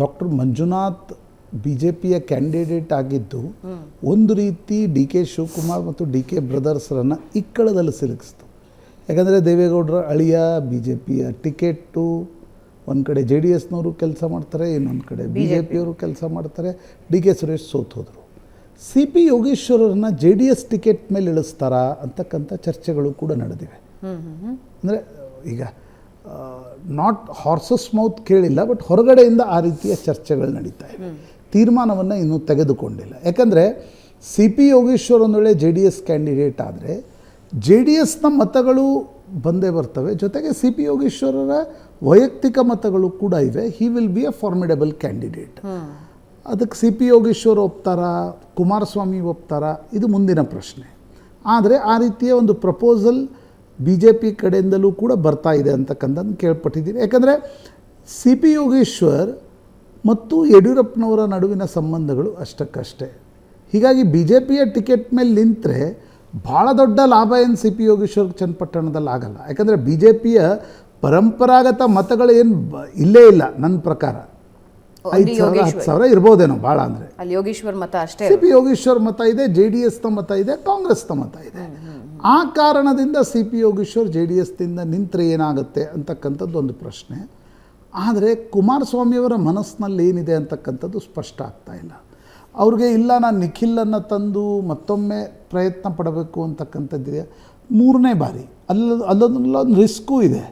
ಡಾಕ್ಟರ್ ಮಂಜುನಾಥ್ BJPಯ ಕ್ಯಾಂಡಿಡೇಟ್ ಆಗಿದ್ದು ಒಂದು ರೀತಿ DK ಶಿವಕುಮಾರ್ ಮತ್ತು DK ಬ್ರದರ್ಸ್ರನ್ನು ಇಕ್ಕಳದಲ್ಲಿ ಸಿಲುಕಿಸ್ತು. ಯಾಕಂದರೆ ದೇವೇಗೌಡರ ಅಳಿಯ BJPಯ ಟಿಕೆಟು ಒಂದು ಕಡೆ JDSನವರು ಕೆಲಸ ಮಾಡ್ತಾರೆ, ಇನ್ನೊಂದು ಕಡೆ BJPಯವರು ಕೆಲಸ ಮಾಡ್ತಾರೆ. DK ಸುರೇಶ್ ಸೋತು ಹೋದರು. ಸಿ ಪಿ ಯೋಗೇಶ್ವರರನ್ನ JDS ಟಿಕೆಟ್ ಮೇಲೆ ಇಳಿಸ್ತಾರಾ ಅಂತಕ್ಕಂಥ ಚರ್ಚೆಗಳು ಕೂಡ ನಡೆದಿವೆ. ಅಂದರೆ ಈಗ ನಾಟ್ ಹಾರ್ಸಸ್ ಮೌತ್ ಕೇಳಿಲ್ಲ, ಬಟ್ ಹೊರಗಡೆಯಿಂದ ಆ ರೀತಿಯ ಚರ್ಚೆಗಳು ನಡೀತಾ ಇವೆ. ತೀರ್ಮಾನವನ್ನು ಇನ್ನೂ ತೆಗೆದುಕೊಂಡಿಲ್ಲ. ಯಾಕಂದರೆ ಸಿ ಪಿ ಯೋಗೇಶ್ವರ್ ಒಂದು ವೇಳೆ JDS ಕ್ಯಾಂಡಿಡೇಟ್ ಆದರೆ JDSನ ಮತಗಳು ಬಂದೇ ಬರ್ತವೆ, ಜೊತೆಗೆ ಸಿ ಪಿ ಯೋಗೇಶ್ವರರ ವೈಯಕ್ತಿಕ ಮತಗಳು ಕೂಡ ಇವೆ. He will be a formidable candidate. ಅದಕ್ಕೆ ಸಿ ಪಿ ಯೋಗೇಶ್ವರ್ ಒಪ್ತಾರಾ, ಕುಮಾರಸ್ವಾಮಿ ಒಪ್ತಾರಾ, ಇದು ಮುಂದಿನ ಪ್ರಶ್ನೆ. ಆದರೆ ಆ ರೀತಿಯ ಒಂದು ಪ್ರಪೋಸಲ್ BJP ಕಡೆಯಿಂದಲೂ ಕೂಡ ಬರ್ತಾ ಇದೆ ಅಂತಕ್ಕಂಥದ್ದು ಕೇಳ್ಪಟ್ಟಿದ್ದೀನಿ. ಯಾಕಂದರೆ ಸಿ ಪಿ ಯೋಗೇಶ್ವರ್ ಮತ್ತು ಯಡಿಯೂರಪ್ಪನವರ ನಡುವಿನ ಸಂಬಂಧಗಳು ಅಷ್ಟಕ್ಕಷ್ಟೇ. ಹೀಗಾಗಿ BJPಯ ಟಿಕೆಟ್ ಮೇಲೆ ನಿಂತರೆ ಭಾಳ ದೊಡ್ಡ ಲಾಭ ಏನು ಸಿ ಪಿ ಯೋಗೇಶ್ವರ್ ಚನ್ನಪಟ್ಟಣದಲ್ಲಿ ಆಗಲ್ಲ. ಯಾಕಂದರೆ BJPಯ ಪರಂಪರಾಗತ ಮತಗಳು ಏನು ಇಲ್ಲೇ ಇಲ್ಲ. ನನ್ನ ಪ್ರಕಾರ 5,000 10,000 ಇರ್ಬೋದೇನೋ ಭಾಳ ಅಂದರೆ. ಅಲ್ಲಿ ಯೋಗೇಶ್ವರ್ ಮತ ಅಷ್ಟೇ. ಸಿ ಪಿ ಯೋಗೇಶ್ವರ್ ಮತ ಇದೆ, JDSನ ಮತ ಇದೆ, ಕಾಂಗ್ರೆಸ್ನ ಮತ ಇದೆ. ಆ ಕಾರಣದಿಂದ ಸಿ ಪಿ ಯೋಗೇಶ್ವರ್ JDSದಿಂದ ನಿಂತರೆ ಏನಾಗುತ್ತೆ ಅಂತಕ್ಕಂಥದ್ದು ಒಂದು ಪ್ರಶ್ನೆ. ಆದರೆ ಕುಮಾರಸ್ವಾಮಿಯವರ ಮನಸ್ಸಿನಲ್ಲಿ ಏನಿದೆ ಅಂತಕ್ಕಂಥದ್ದು ಸ್ಪಷ್ಟ ಆಗ್ತಾ ಇಲ್ಲ. ಅವ್ರಿಗೆ ಇಲ್ಲ ನಾನು ನಿಖಿಲನ್ನು ತಂದು ಮತ್ತೊಮ್ಮೆ ಪ್ರಯತ್ನ ಪಡಬೇಕು ಅಂತಕ್ಕಂಥದ್ದಿದೆ. 3ನೇ ಬಾರಿ ಅಲ್ಲೊಂದು ರಿಸ್ಕು ಇದೆ.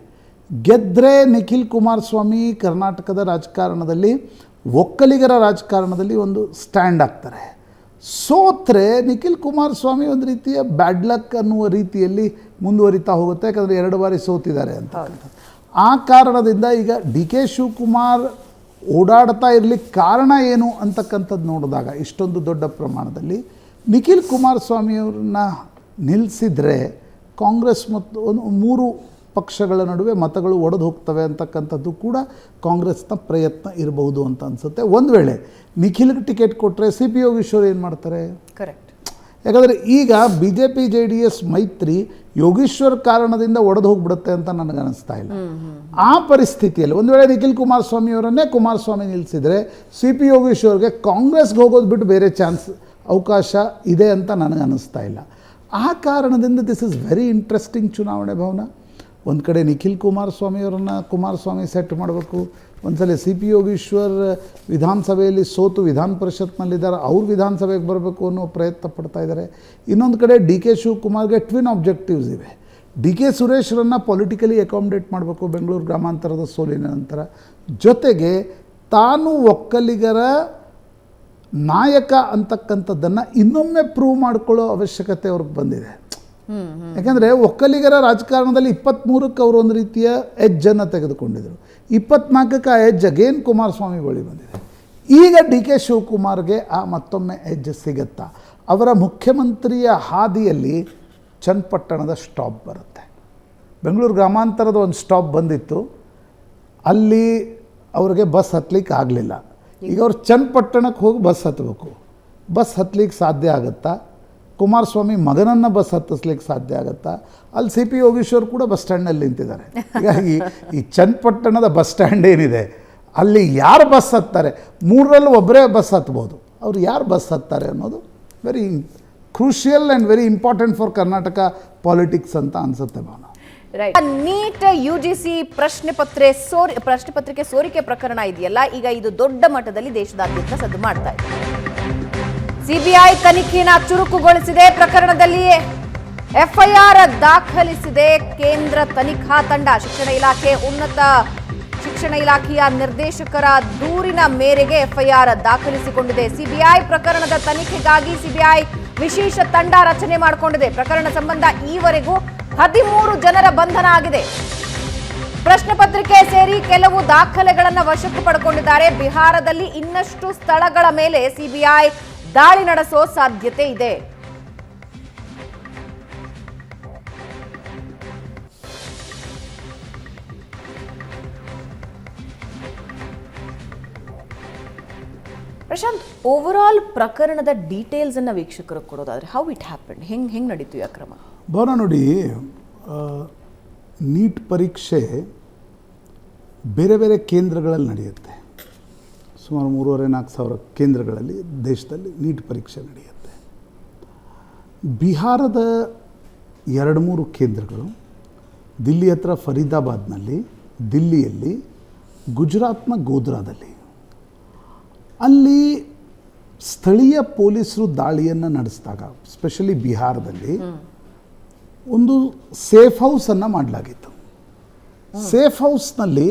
ಗೆದ್ದರೆ ನಿಖಿಲ್ ಕುಮಾರಸ್ವಾಮಿ ಕರ್ನಾಟಕದ ರಾಜಕಾರಣದಲ್ಲಿ, ಒಕ್ಕಲಿಗರ ರಾಜಕಾರಣದಲ್ಲಿ ಒಂದು ಸ್ಟ್ಯಾಂಡ್ ಆಗ್ತಾರೆ. ಸೋತ್ರೆ ನಿಖಿಲ್ ಕುಮಾರಸ್ವಾಮಿ ಒಂದು ರೀತಿಯ ಬ್ಯಾಡ್ ಲಕ್ ಅನ್ನುವ ರೀತಿಯಲ್ಲಿ ಮುಂದುವರಿತಾ ಹೋಗುತ್ತೆ. ಯಾಕಂದರೆ 2 ಬಾರಿ ಸೋತಿದ್ದಾರೆ ಅಂತ. ಆ ಕಾರಣದಿಂದ ಈಗ DK ಶಿವಕುಮಾರ್ ಓಡಾಡ್ತಾ ಇರಲಿಕ್ಕೆ ಕಾರಣ ಏನು ಅಂತಕ್ಕಂಥದ್ದು ನೋಡಿದಾಗ ಇಷ್ಟೊಂದು ದೊಡ್ಡ ಪ್ರಮಾಣದಲ್ಲಿ ನಿಖಿಲ್ ಕುಮಾರಸ್ವಾಮಿಯವ್ರನ್ನ ನಿಲ್ಲಿಸಿದರೆ ಕಾಂಗ್ರೆಸ್ ಮತ್ತು 3 ಪಕ್ಷಗಳ ನಡುವೆ ಮತಗಳು ಒಡೆದು ಹೋಗ್ತವೆ ಅಂತಕ್ಕಂಥದ್ದು ಕೂಡ ಕಾಂಗ್ರೆಸ್ನ ಪ್ರಯತ್ನ ಇರಬಹುದು ಅಂತ ಅನಿಸುತ್ತೆ. ಒಂದು ವೇಳೆ ನಿಖಿಲ್ಗೆ ಟಿಕೆಟ್ ಕೊಟ್ಟರೆ ಸಿ ಪಿ ಯೋಗೇಶ್ವರ್ ಏನು ಮಾಡ್ತಾರೆ? ಕರೆಕ್ಟ್. ಯಾಕಂದರೆ ಈಗ BJP JDS ಮೈತ್ರಿ ಯೋಗೇಶ್ವರ್ ಕಾರಣದಿಂದ ಒಡೆದು ಹೋಗ್ಬಿಡುತ್ತೆ ಅಂತ ನನಗನ್ನಿಸ್ತಾ ಇಲ್ಲ. ಆ ಪರಿಸ್ಥಿತಿಯಲ್ಲಿ ಒಂದು ವೇಳೆ ನಿಖಿಲ್ ಕುಮಾರಸ್ವಾಮಿಯವರನ್ನೇ ಕುಮಾರಸ್ವಾಮಿ ನಿಲ್ಲಿಸಿದರೆ ಸಿ ಪಿ ಯೋಗೇಶ್ವರ್ಗೆ ಕಾಂಗ್ರೆಸ್ಗೆ ಹೋಗೋದು ಬಿಟ್ಟು ಬೇರೆ ಅವಕಾಶ ಇದೆ ಅಂತ ನನಗನ್ನಿಸ್ತಾ ಇಲ್ಲ. ಆ ಕಾರಣದಿಂದ ದಿಸ್ ಇಸ್ ವೆರಿ ಇಂಟ್ರೆಸ್ಟಿಂಗ್ ಚುನಾವಣೆ ಭವನ. ಒಂದು ಕಡೆ ನಿಖಿಲ್ ಕುಮಾರಸ್ವಾಮಿಯವರನ್ನು ಕುಮಾರಸ್ವಾಮಿ ಸೆಟ್ ಮಾಡಬೇಕು. ಒಂದು ಸಲ ಸಿ ಪಿ ಯೋಗೇಶ್ವರ್ ವಿಧಾನಸಭೆಯಲ್ಲಿ ಸೋತು ವಿಧಾನ ಪರಿಷತ್ನಲ್ಲಿದ್ದಾರೆ, ಅವ್ರು ವಿಧಾನಸಭೆಗೆ ಬರಬೇಕು ಅನ್ನೋ ಪ್ರಯತ್ನ ಪಡ್ತಾ ಇದ್ದಾರೆ. ಇನ್ನೊಂದು ಕಡೆ DK ಶಿವಕುಮಾರ್ಗೆ ಟ್ವಿನ್ ಆಬ್ಜೆಕ್ಟಿವ್ಸ್ ಇವೆ. DK ಸುರೇಶ್ರನ್ನು ಪೊಲಿಟಿಕಲಿ ಅಕಾಮಿಡೇಟ್ ಮಾಡಬೇಕು ಬೆಂಗಳೂರು ಗ್ರಾಮಾಂತರದ ಸೋಲಿನ ನಂತರ. ಜೊತೆಗೆ ತಾನು ಒಕ್ಕಲಿಗರ ನಾಯಕ ಅಂತಕ್ಕಂಥದ್ದನ್ನು ಇನ್ನೊಮ್ಮೆ ಪ್ರೂವ್ ಮಾಡಿಕೊಳ್ಳೋ ಅವಶ್ಯಕತೆ ಅವ್ರಿಗೆ ಬಂದಿದೆ. ಯಾಕಂದರೆ ಒಕ್ಕಲಿಗರ ರಾಜಕಾರಣದಲ್ಲಿ 23ಕ್ಕೆ ಅವರು ಒಂದು ರೀತಿಯ ಎಜ್ಜನ್ನು ತೆಗೆದುಕೊಂಡಿದ್ದರು. 24ಕ್ಕೆ ಆ ಎಜ್ ಅಗೇನ್ ಕುಮಾರಸ್ವಾಮಿ ಬಳಿ ಬಂದಿದೆ. ಈಗ DK ಶಿವಕುಮಾರ್ಗೆ ಆ ಮತ್ತೊಮ್ಮೆ ಎಜ್ ಸಿಗುತ್ತಾ? ಅವರ ಮುಖ್ಯಮಂತ್ರಿಯ ಹಾದಿಯಲ್ಲಿ ಚನ್ನಪಟ್ಟಣದ ಸ್ಟಾಪ್ ಬರುತ್ತೆ. ಬೆಂಗಳೂರು ಗ್ರಾಮಾಂತರದ ಒಂದು ಸ್ಟಾಪ್ ಬಂದಿತ್ತು, ಅಲ್ಲಿ ಅವ್ರಿಗೆ ಬಸ್ ಹತ್ತಲಿಕ್ಕೆ ಆಗಲಿಲ್ಲ. ಈಗ ಅವ್ರು ಚನ್ನಪಟ್ಟಣಕ್ಕೆ ಹೋಗಿ ಬಸ್ ಹತ್ತಬೇಕು. ಬಸ್ ಹತ್ತಲಿಕ್ಕೆ ಸಾಧ್ಯ ಆಗುತ್ತಾ? ಕುಮಾರಸ್ವಾಮಿ ಮಗನನ್ನು ಬಸ್ ಹತ್ತಿಸ್ಲಿಕ್ಕೆ ಸಾಧ್ಯ ಆಗುತ್ತಾ? ಅಲ್ಲಿ ಸಿ ಪಿ ಯೋಗೇಶ್ವರ್ ಕೂಡ ಬಸ್ ಸ್ಟ್ಯಾಂಡ್ನಲ್ಲಿ ನಿಂತಿದ್ದಾರೆ. ಹೀಗಾಗಿ ಈ ಚನ್ನಪಟ್ಟಣದ ಬಸ್ ಸ್ಟ್ಯಾಂಡ್ ಏನಿದೆ ಅಲ್ಲಿ ಯಾರು ಬಸ್ ಹತ್ತಾರೆ? 3ರಲ್ಲಿ ಒಬ್ಬರೇ ಬಸ್ ಹತ್ಬೋದು. ಅವ್ರು ಯಾರು ಬಸ್ ಹತ್ತಾರೆ ಅನ್ನೋದು very crucial and very important for Karnataka politics ಅಂತ ಅನಿಸುತ್ತೆ ಭಾವನ. ರೈಟ್. ನೀಟ್ UGC ಪ್ರಶ್ನೆ ಪತ್ರಿಕೆ ಸೋರಿಕೆ ಪ್ರಕರಣ ಇದೆಯಲ್ಲ, ಈಗ ಇದು ದೊಡ್ಡ ಮಟ್ಟದಲ್ಲಿ ದೇಶದಾದ್ಯಂತ ಸದ್ದು ಮಾಡ್ತಾ ಇದೆ. CBI ತನಿಖೆನ ಚುರುಕುಗೊಳಿಸಿದೆ. ಪ್ರಕರಣದಲ್ಲಿ FIR ದಾಖಲಿಸಿದೆ ಕೇಂದ್ರ ತನಿಖಾ ತಂಡ. ಉನ್ನತ ಶಿಕ್ಷಣ ಇಲಾಖೆಯ ನಿರ್ದೇಶಕರ ದೂರಿನ ಮೇರೆಗೆ FIR ದಾಖಲಿಸಿಕೊಂಡಿದೆ. CBI ಪ್ರಕರಣದ ತನಿಖೆಗಾಗಿ CBI ವಿಶೇಷ ತಂಡ ರಚನೆ ಮಾಡಿಕೊಂಡಿದೆ. ಪ್ರಕರಣ ಸಂಬಂಧ ಈವರೆಗೂ 13 ಜನರ ಬಂಧನ ಆಗಿದೆ. ಪ್ರಶ್ನೆ ಪತ್ರಿಕೆ ಸೇರಿ ಕೆಲವು ದಾಖಲೆಗಳನ್ನು ವಶಕ್ಕೆ ಪಡೆದುಕೊಂಡಿದ್ದಾರೆ. ಬಿಹಾರದಲ್ಲಿ ಇನ್ನಷ್ಟು ಸ್ಥಳಗಳ ಮೇಲೆ CBI ದಾಳಿ ನಡೆಸೋ ಸಾಧ್ಯತೆ ಇದೆ. ಪ್ರಶಾಂತ್, ಓವರ್ ಆಲ್ ಪ್ರಕರಣದ ಡೀಟೇಲ್ಸ್ ಅನ್ನ ವೀಕ್ಷಕರು ಕೊಡೋದಾದ್ರೆ ಹೌ ಇಟ್ ಹ್ಯಾಪನ್, ಹೆಂಗೆ ನಡೀತು ಈ ಅಕ್ರಮ? ಭವನ ನೋಡಿ, ನೀಟ್ ಪರೀಕ್ಷೆ ಬೇರೆ ಬೇರೆ ಕೇಂದ್ರಗಳಲ್ಲಿ ನಡೆಯುತ್ತೆ. ಸುಮಾರು 3,500-4,000 ಕೇಂದ್ರಗಳಲ್ಲಿ ದೇಶದಲ್ಲಿ ನೀಟ್ ಪರೀಕ್ಷೆ ನಡೆಯುತ್ತೆ. ಬಿಹಾರದ 2-3 ಕೇಂದ್ರಗಳು, ದಿಲ್ಲಿ ಹತ್ರ ಫರೀದಾಬಾದ್ನಲ್ಲಿ, ದಿಲ್ಲಿಯಲ್ಲಿ, ಗುಜರಾತ್ನ ಗೋಧ್ರಾದಲ್ಲಿ. ಅಲ್ಲಿ ಸ್ಥಳೀಯ ಪೊಲೀಸರು ದಾಳಿಯನ್ನು ನಡೆಸಿದಾಗ ಸ್ಪೆಷಲಿ ಬಿಹಾರದಲ್ಲಿ ಒಂದು ಸೇಫ್ ಹೌಸನ್ನು ಮಾಡಲಾಗಿತ್ತು. ಸೇಫ್ ಹೌಸ್ನಲ್ಲಿ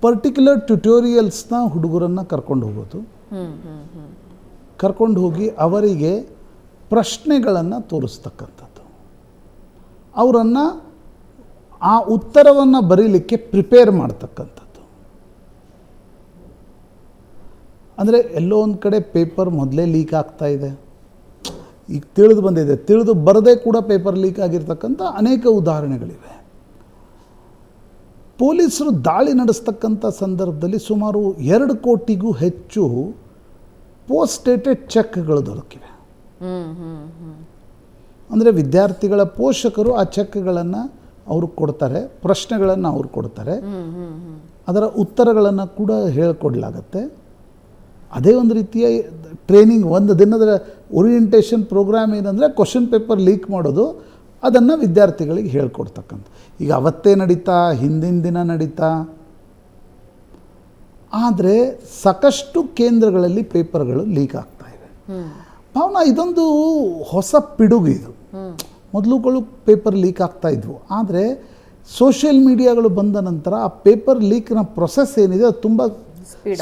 ಪರ್ಟಿಕ್ಯುಲರ್ ಟ್ಯುಟೋರಿಯಲ್ಸ್ನ ಹುಡುಗರನ್ನು ಕರ್ಕೊಂಡು ಹೋಗೋದು, ಕರ್ಕೊಂಡು ಹೋಗಿ ಅವರಿಗೆ ಪ್ರಶ್ನೆಗಳನ್ನು ತೋರಿಸ್ತಕ್ಕಂಥದ್ದು, ಅವರನ್ನು ಆ ಉತ್ತರವನ್ನು ಬರೀಲಿಕ್ಕೆ ಪ್ರಿಪೇರ್ ಮಾಡ್ತಕ್ಕಂಥದ್ದು. ಅಂದರೆ ಎಲ್ಲೋ ಒಂದು ಕಡೆ ಪೇಪರ್ ಮೊದಲೇ ಲೀಕ್ ಆಗ್ತಾ ಇದೆ, ಈಗ ತಿಳಿದು ಬಂದಿದೆ, ತಿಳಿದು ಬರದೇ ಕೂಡ ಪೇಪರ್ ಲೀಕ್ ಆಗಿರ್ತಕ್ಕಂಥ ಅನೇಕ ಉದಾಹರಣೆಗಳಿವೆ. ಪೊಲೀಸರು ದಾಳಿ ನಡೆಸ್ತಕ್ಕಂಥ ಸಂದರ್ಭದಲ್ಲಿ ಸುಮಾರು 2 ಕೋಟಿಗೂ ಹೆಚ್ಚು ಪೋಸ್ಟ್ ಡೇಟೆಡ್ ಚೆಕ್ಗಳು ದೊರಕಿವೆ. ಅಂದರೆ ವಿದ್ಯಾರ್ಥಿಗಳ ಪೋಷಕರು ಆ ಚೆಕ್ಗಳನ್ನು ಅವರು ಕೊಡ್ತಾರೆ, ಪ್ರಶ್ನೆಗಳನ್ನು ಅವರು ಕೊಡ್ತಾರೆ, ಅದರ ಉತ್ತರಗಳನ್ನು ಕೂಡ ಹೇಳಿಕೊಡ್ಲಾಗತ್ತೆ. ಅದೇ ಒಂದು ರೀತಿಯ ಟ್ರೈನಿಂಗ್, ಒಂದು ದಿನದ ಓರಿಯೆಂಟೇಷನ್ ಪ್ರೋಗ್ರಾಮ್ ಏನಂದರೆ ಕ್ವಶನ್ ಪೇಪರ್ ಲೀಕ್ ಮಾಡೋದು, ಅದನ್ನು ವಿದ್ಯಾರ್ಥಿಗಳಿಗೆ ಹೇಳ್ಕೊಡ್ತಕ್ಕಂಥ. ಈಗ ಅವತ್ತೇ ನಡೀತಾ, ಹಿಂದಿನ ದಿನ ನಡೀತಾ, ಆದರೆ ಸಾಕಷ್ಟು ಕೇಂದ್ರಗಳಲ್ಲಿ ಪೇಪರ್ಗಳು ಲೀಕ್ ಆಗ್ತಾ ಇವೆ. ಭಾವನಾ, ಇದೊಂದು ಹೊಸ ಪಿಡುಗು ಇದು. ಮೊದಲುಗಳು ಪೇಪರ್ ಲೀಕ್ ಆಗ್ತಾ ಇದ್ವು, ಆದರೆ ಸೋಷಿಯಲ್ ಮೀಡಿಯಾಗಳು ಬಂದ ನಂತರ ಆ ಪೇಪರ್ ಲೀಕ್ನ ಪ್ರೊಸೆಸ್ ಏನಿದೆ ಅದು ತುಂಬ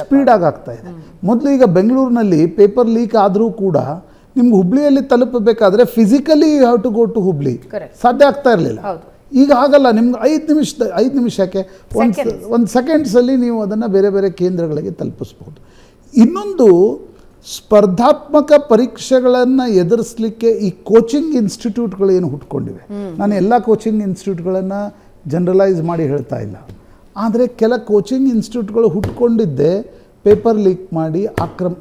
ಸ್ಪೀಡಾಗಿ ಆಗ್ತಾ ಇದೆ. ಮೊದಲು ಈಗ ಬೆಂಗಳೂರಿನಲ್ಲಿ ಪೇಪರ್ ಲೀಕ್ ಆದರೂ ಕೂಡ ನಿಮ್ಗೆ ಹುಬ್ಳಿಯಲ್ಲಿ ತಲುಪಬೇಕಾದ್ರೆ physically you have to go to Hubli, ಸಾಧ್ಯ ಆಗ್ತಾ ಇರಲಿಲ್ಲ. ಈಗ ಹಾಗಲ್ಲ, ನಿಮ್ಗೆ 5 ನಿಮಿಷಕ್ಕೆ ಒಂದು ಸೆಕೆಂಡ್ಸಲ್ಲಿ ನೀವು ಅದನ್ನು ಬೇರೆ ಬೇರೆ ಕೇಂದ್ರಗಳಿಗೆ ತಲುಪಿಸ್ಬೋದು. ಇನ್ನೊಂದು, ಸ್ಪರ್ಧಾತ್ಮಕ ಪರೀಕ್ಷೆಗಳನ್ನು ಎದುರಿಸಲಿಕ್ಕೆ ಈ ಕೋಚಿಂಗ್ ಇನ್ಸ್ಟಿಟ್ಯೂಟ್ಗಳು ಏನು ಹುಟ್ಕೊಂಡಿವೆ, ನಾನು ಎಲ್ಲ ಕೋಚಿಂಗ್ ಇನ್ಸ್ಟಿಟ್ಯೂಟ್ಗಳನ್ನು ಜನರಲೈಸ್ ಮಾಡಿ ಹೇಳ್ತಾ ಇಲ್ಲ, ಆದರೆ ಕೆಲ ಕೋಚಿಂಗ್ ಇನ್ಸ್ಟಿಟ್ಯೂಟ್ಗಳು ಹುಟ್ಕೊಂಡಿದ್ದೇ ಪೇಪರ್ ಲೀಕ್ ಮಾಡಿ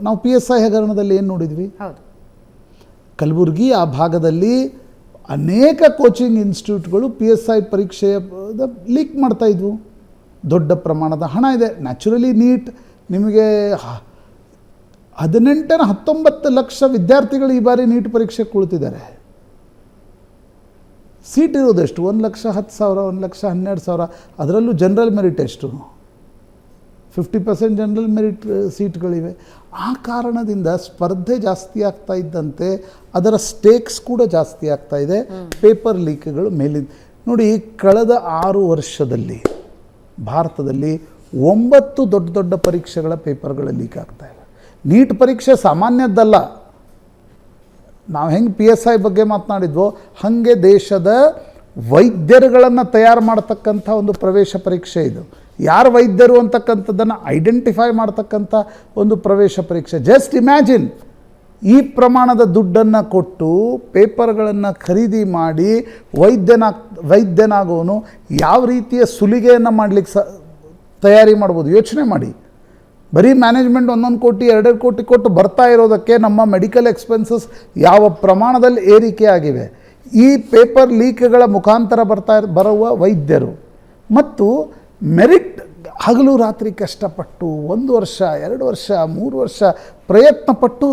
ನಾವು PSI ಹಗರಣದಲ್ಲಿ ಏನು ನೋಡಿದ್ವಿ, ಕಲಬುರಗಿ ಆ ಭಾಗದಲ್ಲಿ ಅನೇಕ ಕೋಚಿಂಗ್ ಇನ್ಸ್ಟಿಟ್ಯೂಟ್ಗಳು PSI ಪರೀಕ್ಷೆಯ ಲೀಕ್ ಮಾಡ್ತಾ ಇದ್ವು. ದೊಡ್ಡ ಪ್ರಮಾಣದ ಹಣ ಇದೆ. ನ್ಯಾಚುರಲಿ ನೀಟ್ ನಿಮಗೆ 18-19 ಲಕ್ಷ ವಿದ್ಯಾರ್ಥಿಗಳು ಈ ಬಾರಿ ನೀಟ್ ಪರೀಕ್ಷೆ ಕುಳಿತಿದ್ದಾರೆ. ಸೀಟ್ ಇರೋದೆಷ್ಟು? 1,10,000, 1,12,000. ಅದರಲ್ಲೂ ಜನರಲ್ ಮೆರಿಟ್ ಎಷ್ಟು? 50% ಜನರಲ್ ಮೆರಿಟ್ ಸೀಟ್ಗಳಿವೆ. ಆ ಕಾರಣದಿಂದ ಸ್ಪರ್ಧೆ ಜಾಸ್ತಿ ಆಗ್ತಾ ಇದ್ದಂತೆ ಅದರ ಸ್ಟೇಕ್ಸ್ ಕೂಡ ಜಾಸ್ತಿ ಆಗ್ತಾ ಇದೆ. ಪೇಪರ್ ಲೀಕ್ಗಳು ಮೇಲಿಂದ ನೋಡಿ, ಕಳೆದ 6 ವರ್ಷದಲ್ಲಿ ಭಾರತದಲ್ಲಿ 9 ದೊಡ್ಡ ದೊಡ್ಡ ಪರೀಕ್ಷೆಗಳ ಪೇಪರ್ಗಳು ಲೀಕ್ ಆಗ್ತಾ ಇವೆ. ನೀಟ್ ಪರೀಕ್ಷೆ ಸಾಮಾನ್ಯದ್ದಲ್ಲ. ನಾವು ಹೆಂಗೆ PSI ಬಗ್ಗೆ ಮಾತನಾಡಿದ್ವೋ ಹಾಗೆ ದೇಶದ ವೈದ್ಯರುಗಳನ್ನು ತಯಾರು ಮಾಡ್ತಕ್ಕಂಥ ಒಂದು ಪ್ರವೇಶ ಪರೀಕ್ಷೆ ಇದು. ಯಾರು ವೈದ್ಯರು ಅಂತಕ್ಕಂಥದ್ದನ್ನು ಐಡೆಂಟಿಫೈ ಮಾಡ್ತಕ್ಕಂಥ ಒಂದು ಪ್ರವೇಶ ಪರೀಕ್ಷೆ. ಜಸ್ಟ್ ಇಮ್ಯಾಜಿನ್, ಈ ಪ್ರಮಾಣದ ದುಡ್ಡನ್ನು ಕೊಟ್ಟು ಪೇಪರ್ಗಳನ್ನು ಖರೀದಿ ಮಾಡಿ ವೈದ್ಯನಾಗೋನು ಯಾವ ರೀತಿಯ ಸುಲಿಗೆಯನ್ನು ಮಾಡಲಿಕ್ಕೆ ತಯಾರಿ ಮಾಡ್ಬೋದು ಯೋಚನೆ ಮಾಡಿ. ಬರೀ ಮ್ಯಾನೇಜ್ಮೆಂಟ್ 1 ಕೋಟಿ 2 ಕೋಟಿ ಕೊಟ್ಟು ಬರ್ತಾ ಇರೋದಕ್ಕೆ ನಮ್ಮ ಮೆಡಿಕಲ್ ಎಕ್ಸ್ಪೆನ್ಸಸ್ ಯಾವ ಪ್ರಮಾಣದಲ್ಲಿ ಏರಿಕೆ ಆಗಿವೆ. ಈ ಪೇಪರ್ ಲೀಕ್ಗಳ ಮುಖಾಂತರ ಬರುವ ವೈದ್ಯರು ಮತ್ತು ಮೆರಿಟ್ ಹಗಲು ರಾತ್ರಿ ಕಷ್ಟಪಟ್ಟು 1 ವರ್ಷ 2 ವರ್ಷ 3 ವರ್ಷ ಪ್ರಯತ್ನಪಟ್ಟು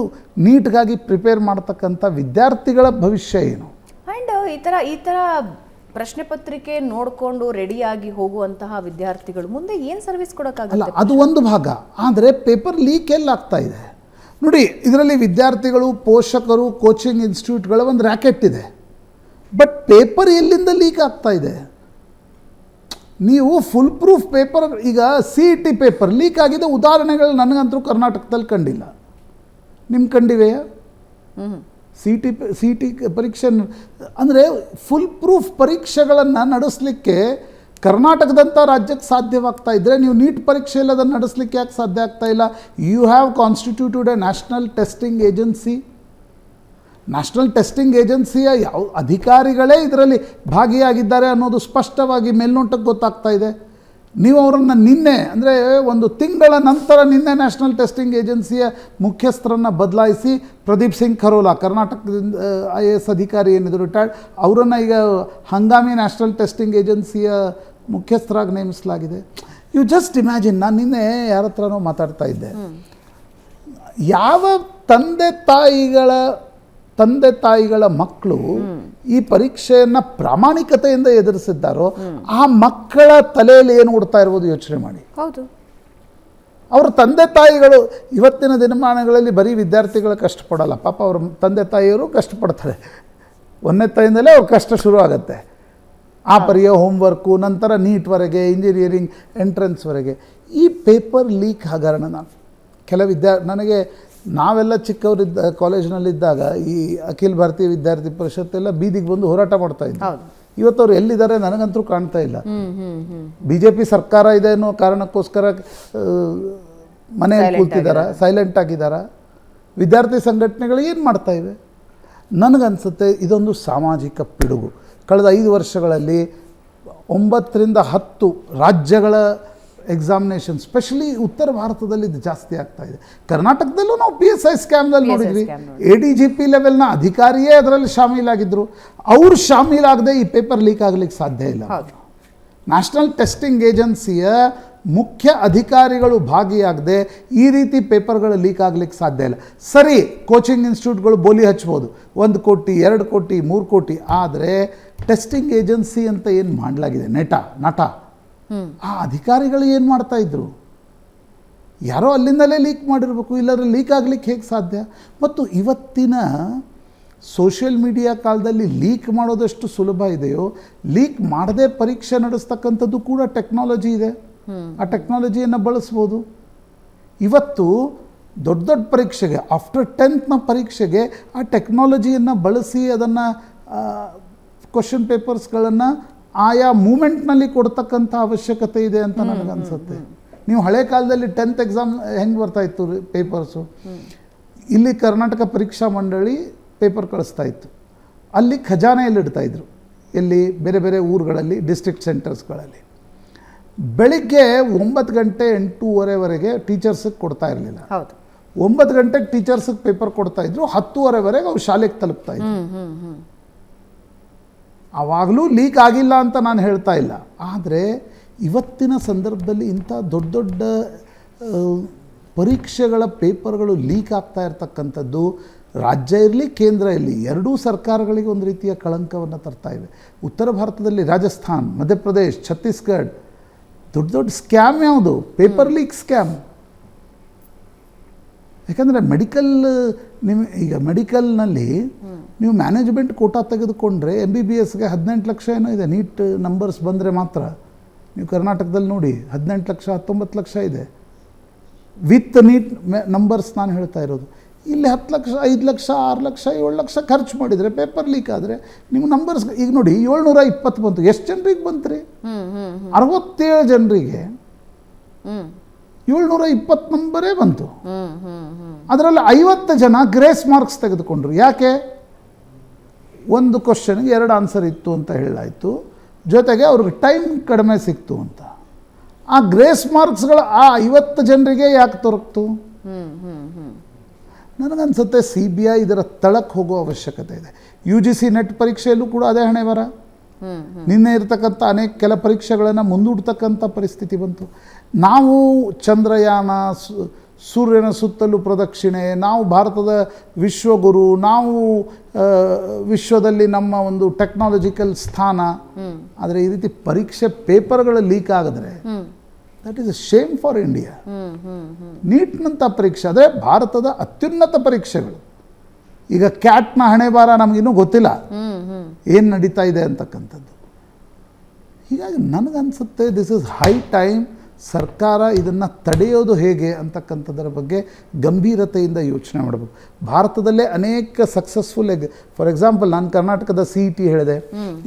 ನೀಟ್ಗಾಗಿ ಪ್ರಿಪೇರ್ ಮಾಡ್ತಕ್ಕಂಥ ವಿದ್ಯಾರ್ಥಿಗಳ ಭವಿಷ್ಯ ಏನು? ಆ್ಯಂಡ್ ಈ ಥರ ಪ್ರಶ್ನೆ ಪತ್ರಿಕೆ ನೋಡಿಕೊಂಡು ರೆಡಿಯಾಗಿ ಹೋಗುವಂತಹ ವಿದ್ಯಾರ್ಥಿಗಳು ಮುಂದೆ ಏನು ಸರ್ವಿಸ್ ಕೊಡೋಕ್ಕಾಗಲ್ಲ. ಅದು ಒಂದು ಭಾಗ. ಆದರೆ ಪೇಪರ್ ಲೀಕ್ ಎಲ್ಲ ಆಗ್ತಾ ಇದೆ ನೋಡಿ. ಇದರಲ್ಲಿ ವಿದ್ಯಾರ್ಥಿಗಳು, ಪೋಷಕರು, ಕೋಚಿಂಗ್ ಇನ್ಸ್ಟಿಟ್ಯೂಟ್ಗಳ ಒಂದು ರ್ಯಾಕೆಟ್ ಇದೆ. ಬಟ್ ಪೇಪರ್ ಎಲ್ಲಿಂದ ಲೀಕ್ ಆಗ್ತಾ ಇದೆ? ನೀವು ಫುಲ್ ಪ್ರೂಫ್ ಪೇಪರ್, ಈಗ CET ಪೇಪರ್ ಲೀಕ್ ಆಗಿದೆ ಉದಾಹರಣೆಗಳು ನನಗಂತೂ ಕರ್ನಾಟಕದಲ್ಲಿ ಕಂಡಿಲ್ಲ. ನಿಮ್ಮ ಕಂಡಿವೆಯಾ? CET ಪರೀಕ್ಷೆ ಅಂದರೆ ಫುಲ್ ಪ್ರೂಫ್ ಪರೀಕ್ಷೆಗಳನ್ನು ನಡೆಸಲಿಕ್ಕೆ ಕರ್ನಾಟಕದಂಥ ರಾಜ್ಯಕ್ಕೆ ಸಾಧ್ಯವಾಗ್ತಾ ಇದ್ದರೆ ನೀವು ನೀಟ್ ಪರೀಕ್ಷೆಯಲ್ಲಿ ಅದನ್ನು ನಡೆಸಲಿಕ್ಕೆ ಯಾಕೆ ಸಾಧ್ಯ ಆಗ್ತಾ ಇಲ್ಲ? You have constituted a national testing agency. National testing ಏಜೆನ್ಸಿಯ ಯಾವ ಅಧಿಕಾರಿಗಳೇ ಇದರಲ್ಲಿ ಭಾಗಿಯಾಗಿದ್ದಾರೆ ಅನ್ನೋದು ಸ್ಪಷ್ಟವಾಗಿ ಮೇಲ್ನೋಟಕ್ಕೆ ಗೊತ್ತಾಗ್ತಾ ಇದೆ. ನೀವು ಅವರನ್ನು ನಿನ್ನೆ, ಅಂದರೆ 1 ತಿಂಗಳ ನಂತರ ನಿನ್ನೆ ನ್ಯಾಷನಲ್ ಟೆಸ್ಟಿಂಗ್ ಏಜೆನ್ಸಿಯ ಮುಖ್ಯಸ್ಥರನ್ನು ಬದಲಾಯಿಸಿ ಪ್ರದೀಪ್ ಸಿಂಗ್ ಖರೋಲಾ, ಕರ್ನಾಟಕದಿಂದ IAS ಅಧಿಕಾರಿ ಏನಿದ್ರು ರಿಟೈರ್ಡ್, ಅವರನ್ನು ಈಗ ಹಂಗಾಮಿ ನ್ಯಾಷನಲ್ ಟೆಸ್ಟಿಂಗ್ ಏಜೆನ್ಸಿಯ ಮುಖ್ಯಸ್ಥರಾಗಿ ನೇಮಿಸಲಾಗಿದೆ. You just imagine. ನಾನು ನಿನ್ನೆ ಯಾರ ಹತ್ರನೋ ಮಾತಾಡ್ತಾ ಇದ್ದೆ, ಯಾವ ತಂದೆ ತಾಯಿಗಳ ಮಕ್ಕಳು ಈ ಪರೀಕ್ಷೆಯನ್ನು ಪ್ರಾಮಾಣಿಕತೆಯಿಂದ ಎದುರಿಸಿದ್ದಾರೋ ಆ ಮಕ್ಕಳ ತಲೆಯಲ್ಲಿ ಏನು ಓಡ್ತಾ ಇರ್ಬೋದು ಯೋಚನೆ ಮಾಡಿ. ಹೌದು, ಅವ್ರ ತಂದೆ ತಾಯಿಗಳು ಇವತ್ತಿನ ದಿನಮಾನಗಳಲ್ಲಿ ಬರೀ ವಿದ್ಯಾರ್ಥಿಗಳು ಕಷ್ಟಪಡಲ್ಲ, ಪಾಪ ಅವ್ರ ತಂದೆ ತಾಯಿಯವರು ಕಷ್ಟಪಡ್ತಾರೆ. 1ನೇ ತಾಯಿಂದಲೇ ಅವ್ರ ಕಷ್ಟ ಶುರು ಆಗುತ್ತೆ. ಆ ಪರಿಯ ಹೋಮ್ವರ್ಕು, ನಂತರ ನೀಟ್ವರೆಗೆ, ಇಂಜಿನಿಯರಿಂಗ್ ಎಂಟ್ರೆನ್ಸ್ವರೆಗೆ. ಈ ಪೇಪರ್ ಲೀಕ್ ಹಗರಣ ನನಗೆ ನಾವೆಲ್ಲ ಚಿಕ್ಕವರಿದ್ದ ಕಾಲೇಜಿನಲ್ಲಿದ್ದಾಗ ಈ ಅಖಿಲ ಭಾರತೀಯ ವಿದ್ಯಾರ್ಥಿ ಪರಿಷತ್ ಎಲ್ಲ ಬೀದಿಗೆ ಬಂದು ಹೋರಾಟ ಮಾಡ್ತಾ ಇದ್ದರು. ಇವತ್ತು ಅವ್ರು ಎಲ್ಲಿದ್ದಾರೆ ನನಗಂತೂ ಕಾಣ್ತಾ ಇಲ್ಲ. BJP ಸರ್ಕಾರ ಇದೆ ಅನ್ನೋ ಕಾರಣಕ್ಕೋಸ್ಕರ ಮನೆಯಲ್ಲಿ ಕೂತಿದ್ದಾರ, ಸೈಲೆಂಟ್ ಆಗಿದ್ದಾರ. ವಿದ್ಯಾರ್ಥಿ ಸಂಘಟನೆಗಳು ಏನು ಮಾಡ್ತಾ ಇವೆ? ನನಗನ್ಸುತ್ತೆ ಇದೊಂದು ಸಾಮಾಜಿಕ ಪಿಡುಗು. ಕಳೆದ 5 ವರ್ಷಗಳಲ್ಲಿ 9 ರಿಂದ 10 ರಾಜ್ಯಗಳ ಎಕ್ಸಾಮಿನೇಷನ್, ಸ್ಪೆಷಲಿ ಉತ್ತರ ಭಾರತದಲ್ಲಿ ಇದು ಜಾಸ್ತಿ ಆಗ್ತಾ ಇದೆ. ಕರ್ನಾಟಕದಲ್ಲೂ ನಾವು PSI ಸ್ಕ್ಯಾಮ್ನಲ್ಲಿ ನೋಡಿದ್ವಿ. ADGP ಲೆವೆಲ್ನ ಅಧಿಕಾರಿಯೇ ಅದರಲ್ಲಿ ಶಾಮೀಲಾಗಿದ್ದರು. ಅವರು ಶಾಮೀಲಾಗದೆ ಈ ಪೇಪರ್ ಲೀಕ್ ಆಗಲಿಕ್ಕೆ ಸಾಧ್ಯ ಇಲ್ಲ. ನ್ಯಾಷನಲ್ ಟೆಸ್ಟಿಂಗ್ ಏಜೆನ್ಸಿಯ ಮುಖ್ಯ ಅಧಿಕಾರಿಗಳು ಭಾಗಿಯಾಗದೆ ಈ ರೀತಿ ಪೇಪರ್ಗಳು ಲೀಕ್ ಆಗಲಿಕ್ಕೆ ಸಾಧ್ಯ ಇಲ್ಲ. ಸರಿ, ಕೋಚಿಂಗ್ ಇನ್ಸ್ಟಿಟ್ಯೂಟ್ಗಳು ಬೋಲಿ ಹಚ್ಬೋದು, 1 ಕೋಟಿ 2 ಕೋಟಿ 3 ಕೋಟಿ, ಆದರೆ ಟೆಸ್ಟಿಂಗ್ ಏಜೆನ್ಸಿ ಅಂತ ಏನು ಮಾಡಲಾಗಿದೆ, ನಟ ಆ ಅಧಿಕಾರಿಗಳು ಏನು ಮಾಡ್ತಾ ಇದ್ರು? ಯಾರೋ ಅಲ್ಲಿಂದಲೇ ಲೀಕ್ ಮಾಡಿರಬೇಕು, ಇಲ್ಲಾಂದರೆ ಲೀಕ್ ಆಗಲಿಕ್ಕೆ ಹೇಗೆ ಸಾಧ್ಯ? ಮತ್ತು ಇವತ್ತಿನ ಸೋಷಿಯಲ್ ಮೀಡಿಯಾ ಕಾಲದಲ್ಲಿ ಲೀಕ್ ಮಾಡೋದಷ್ಟು ಸುಲಭ ಇದೆಯೋ, ಲೀಕ್ ಮಾಡದೆ ಪರೀಕ್ಷೆ ನಡೆಸ್ತಕ್ಕಂಥದ್ದು ಕೂಡ ಟೆಕ್ನಾಲಜಿ ಇದೆ. ಆ ಟೆಕ್ನಾಲಜಿಯನ್ನು ಬಳಸ್ಬೋದು. ಇವತ್ತು ದೊಡ್ಡ ದೊಡ್ಡ ಪರೀಕ್ಷೆಗೆ, ಆಫ್ಟರ್ 10th ಪರೀಕ್ಷೆಗೆ ಆ ಟೆಕ್ನಾಲಜಿಯನ್ನು ಬಳಸಿ ಅದನ್ನು ಕ್ವಶನ್ ಪೇಪರ್ಸ್ಗಳನ್ನು ಆಯಾ ಮೂಮೆಂಟ್ನಲ್ಲಿ ಕೊಡ್ತಕ್ಕಂಥ ಅವಶ್ಯಕತೆ ಇದೆ ಅಂತ ನನಗನ್ಸುತ್ತೆ. ನೀವು ಹಳೆ ಕಾಲದಲ್ಲಿ 10th ಎಕ್ಸಾಮ್ ಹೆಂಗೆ ಬರ್ತಾಯಿತ್ತು ಪೇಪರ್ಸು, ಇಲ್ಲಿ ಕರ್ನಾಟಕ ಪರೀಕ್ಷಾ ಮಂಡಳಿ ಪೇಪರ್ ಕಳಿಸ್ತಾ ಇತ್ತು, ಅಲ್ಲಿ ಖಜಾನೆಯಲ್ಲಿ ಇಡ್ತಾಯಿದ್ರು, ಎಲ್ಲಿ ಬೇರೆ ಬೇರೆ ಊರುಗಳಲ್ಲಿ, ಡಿಸ್ಟ್ರಿಕ್ಟ್ ಸೆಂಟರ್ಸ್ಗಳಲ್ಲಿ. ಬೆಳಿಗ್ಗೆ 9 ಗಂಟೆ 8:30ವರೆಗೆ ಟೀಚರ್ಸಿಗೆ ಕೊಡ್ತಾ ಇರಲಿಲ್ಲ. 9 ಗಂಟೆಗೆ ಟೀಚರ್ಸಿಗೆ ಪೇಪರ್ ಕೊಡ್ತಾಯಿದ್ರು, 10:30ವರೆಗೆ ಅವ್ರು ಶಾಲೆಗೆ ತಲುಪ್ತಾ ಇದ್ರು. ಆವಾಗಲೂ ಲೀಕ್ ಆಗಿಲ್ಲ ಅಂತ ನಾನು ಹೇಳ್ತಾ ಇಲ್ಲ, ಆದರೆ ಇವತ್ತಿನ ಸಂದರ್ಭದಲ್ಲಿ ಇಂಥ ದೊಡ್ಡ ದೊಡ್ಡ ಪರೀಕ್ಷೆಗಳ ಪೇಪರ್ಗಳು ಲೀಕ್ ಆಗ್ತಾ ಇರ್ತಕ್ಕಂಥದ್ದು ರಾಜ್ಯ ಇರಲಿ ಕೇಂದ್ರ ಇರಲಿ ಎರಡೂ ಸರ್ಕಾರಗಳಿಗೆ ಒಂದು ರೀತಿಯ ಕಳಂಕವನ್ನು ತರ್ತಾ ಇವೆ. ಉತ್ತರ ಭಾರತದಲ್ಲಿ ರಾಜಸ್ಥಾನ್, ಮಧ್ಯಪ್ರದೇಶ್, ಛತ್ತೀಸ್ಗಢ ದೊಡ್ಡ ದೊಡ್ಡ ಸ್ಕ್ಯಾಮ್ ಯಾವುದು? Paper leak scam. ಯಾಕಂದರೆ ಈಗ ಮೆಡಿಕಲ್ನಲ್ಲಿ ನೀವು ಮ್ಯಾನೇಜ್ಮೆಂಟ್ ಕೋಟಾ ತೆಗೆದುಕೊಂಡ್ರೆ MBBSಗೆ 18 ಲಕ್ಷ ಏನೋ ಇದೆ. ನೀಟ್ ನಂಬರ್ಸ್ ಬಂದರೆ ಮಾತ್ರ. ನೀವು ಕರ್ನಾಟಕದಲ್ಲಿ ನೋಡಿ 18 ಲಕ್ಷ 19 ಲಕ್ಷ ಇದೆ ವಿತ್ ನೀಟ್ ನಂಬರ್ಸ್. ನಾನು ಹೇಳ್ತಾ ಇರೋದು ಇಲ್ಲಿ 10 ಲಕ್ಷ 5 ಲಕ್ಷ 6 ಲಕ್ಷ 7 ಲಕ್ಷ ಖರ್ಚು ಮಾಡಿದರೆ ಪೇಪರ್ ಲೀಕ್ ಆದರೆ ನಿಮ್ಮ ನಂಬರ್ಸ್ ಈಗ ನೋಡಿ 720 ಬಂತು. ಎಷ್ಟು ಜನರಿಗೆ ಬಂತು ರೀ? 67 ಜನರಿಗೆ 720 ನಂಬರೇ ಬಂತು. ಅದರಲ್ಲಿ 50 ಜನ ಗ್ರೇಸ್ ಮಾರ್ಕ್ಸ್ ತೆಗೆದುಕೊಂಡ್ರು. ಯಾಕೆ? ಒಂದು ಕ್ವಶನ್ಗೆ 2 ಆನ್ಸರ್ ಇತ್ತು ಅಂತ ಹೇಳಾಯಿತು, ಜೊತೆಗೆ ಅವ್ರಿಗೆ ಟೈಮ್ ಕಡಿಮೆ ಸಿಕ್ತು ಅಂತ. ಆ ಗ್ರೇಸ್ ಮಾರ್ಕ್ಸ್ಗಳು ಆ 50 ಜನರಿಗೆ ಯಾಕೆ ದೊರಕ್ತು? ನನಗನ್ಸುತ್ತೆ CBI ಇದರ ತಳಕ್ಕೆ ಹೋಗೋ ಅವಶ್ಯಕತೆ ಇದೆ. UGC ನೆಟ್ ಪರೀಕ್ಷೆಯಲ್ಲೂ ಕೂಡ ಅದೇ ಹಣೆ ಬರ. ನಿನ್ನೆ ಇರತಕ್ಕಂಥ ಕೆಲ ಪರೀಕ್ಷೆಗಳನ್ನು ಮುಂದೂಡ್ತಕ್ಕಂಥ ಪರಿಸ್ಥಿತಿ ಬಂತು. ನಾವು ಚಂದ್ರಯಾನ, ಸೂರ್ಯನ ಸುತ್ತಲೂ ಪ್ರದಕ್ಷಿಣೆ, ನಾವು ಭಾರತದ ವಿಶ್ವಗುರು, ನಾವು ವಿಶ್ವದಲ್ಲಿ ನಮ್ಮ ಒಂದು ಟೆಕ್ನಾಲಜಿಕಲ್ ಸ್ಥಾನ. ಆದರೆ ಈ ರೀತಿ ಪರೀಕ್ಷೆ ಪೇಪರ್ಗಳು ಲೀಕ್ ಆಗಿದ್ರೆ that is a shame for India. ನೀಟ್ನಂಥ ಪರೀಕ್ಷೆ ಅದೇ ಭಾರತದ ಅತ್ಯುನ್ನತ ಪರೀಕ್ಷೆಗಳು. ಈಗ ಕ್ಯಾಟ್ನ ಹಣೆ ಬಾರ ನಮಗಿನ್ನೂ ಗೊತ್ತಿಲ್ಲ ಏನು ನಡೀತಾ ಇದೆ ಅಂತಕ್ಕಂಥದ್ದು. ಹೀಗಾಗಿ ನನಗನ್ಸುತ್ತೆ ದಿಸ್ ಇಸ್ ಹೈ ಟೈಮ್ ಸರ್ಕಾರ ಇದನ್ನು ತಡೆಯೋದು ಹೇಗೆ ಅಂತಕ್ಕಂಥದ್ರ ಬಗ್ಗೆ ಗಂಭೀರತೆಯಿಂದ ಯೋಚನೆ ಮಾಡಬೇಕು. ಭಾರತದಲ್ಲೇ ಅನೇಕ ಸಕ್ಸಸ್ಫುಲ್ ಫಾರ್ ಎಕ್ಸಾಂಪಲ್ ನಾನು ಕರ್ನಾಟಕದ CET ಹೇಳಿದೆ.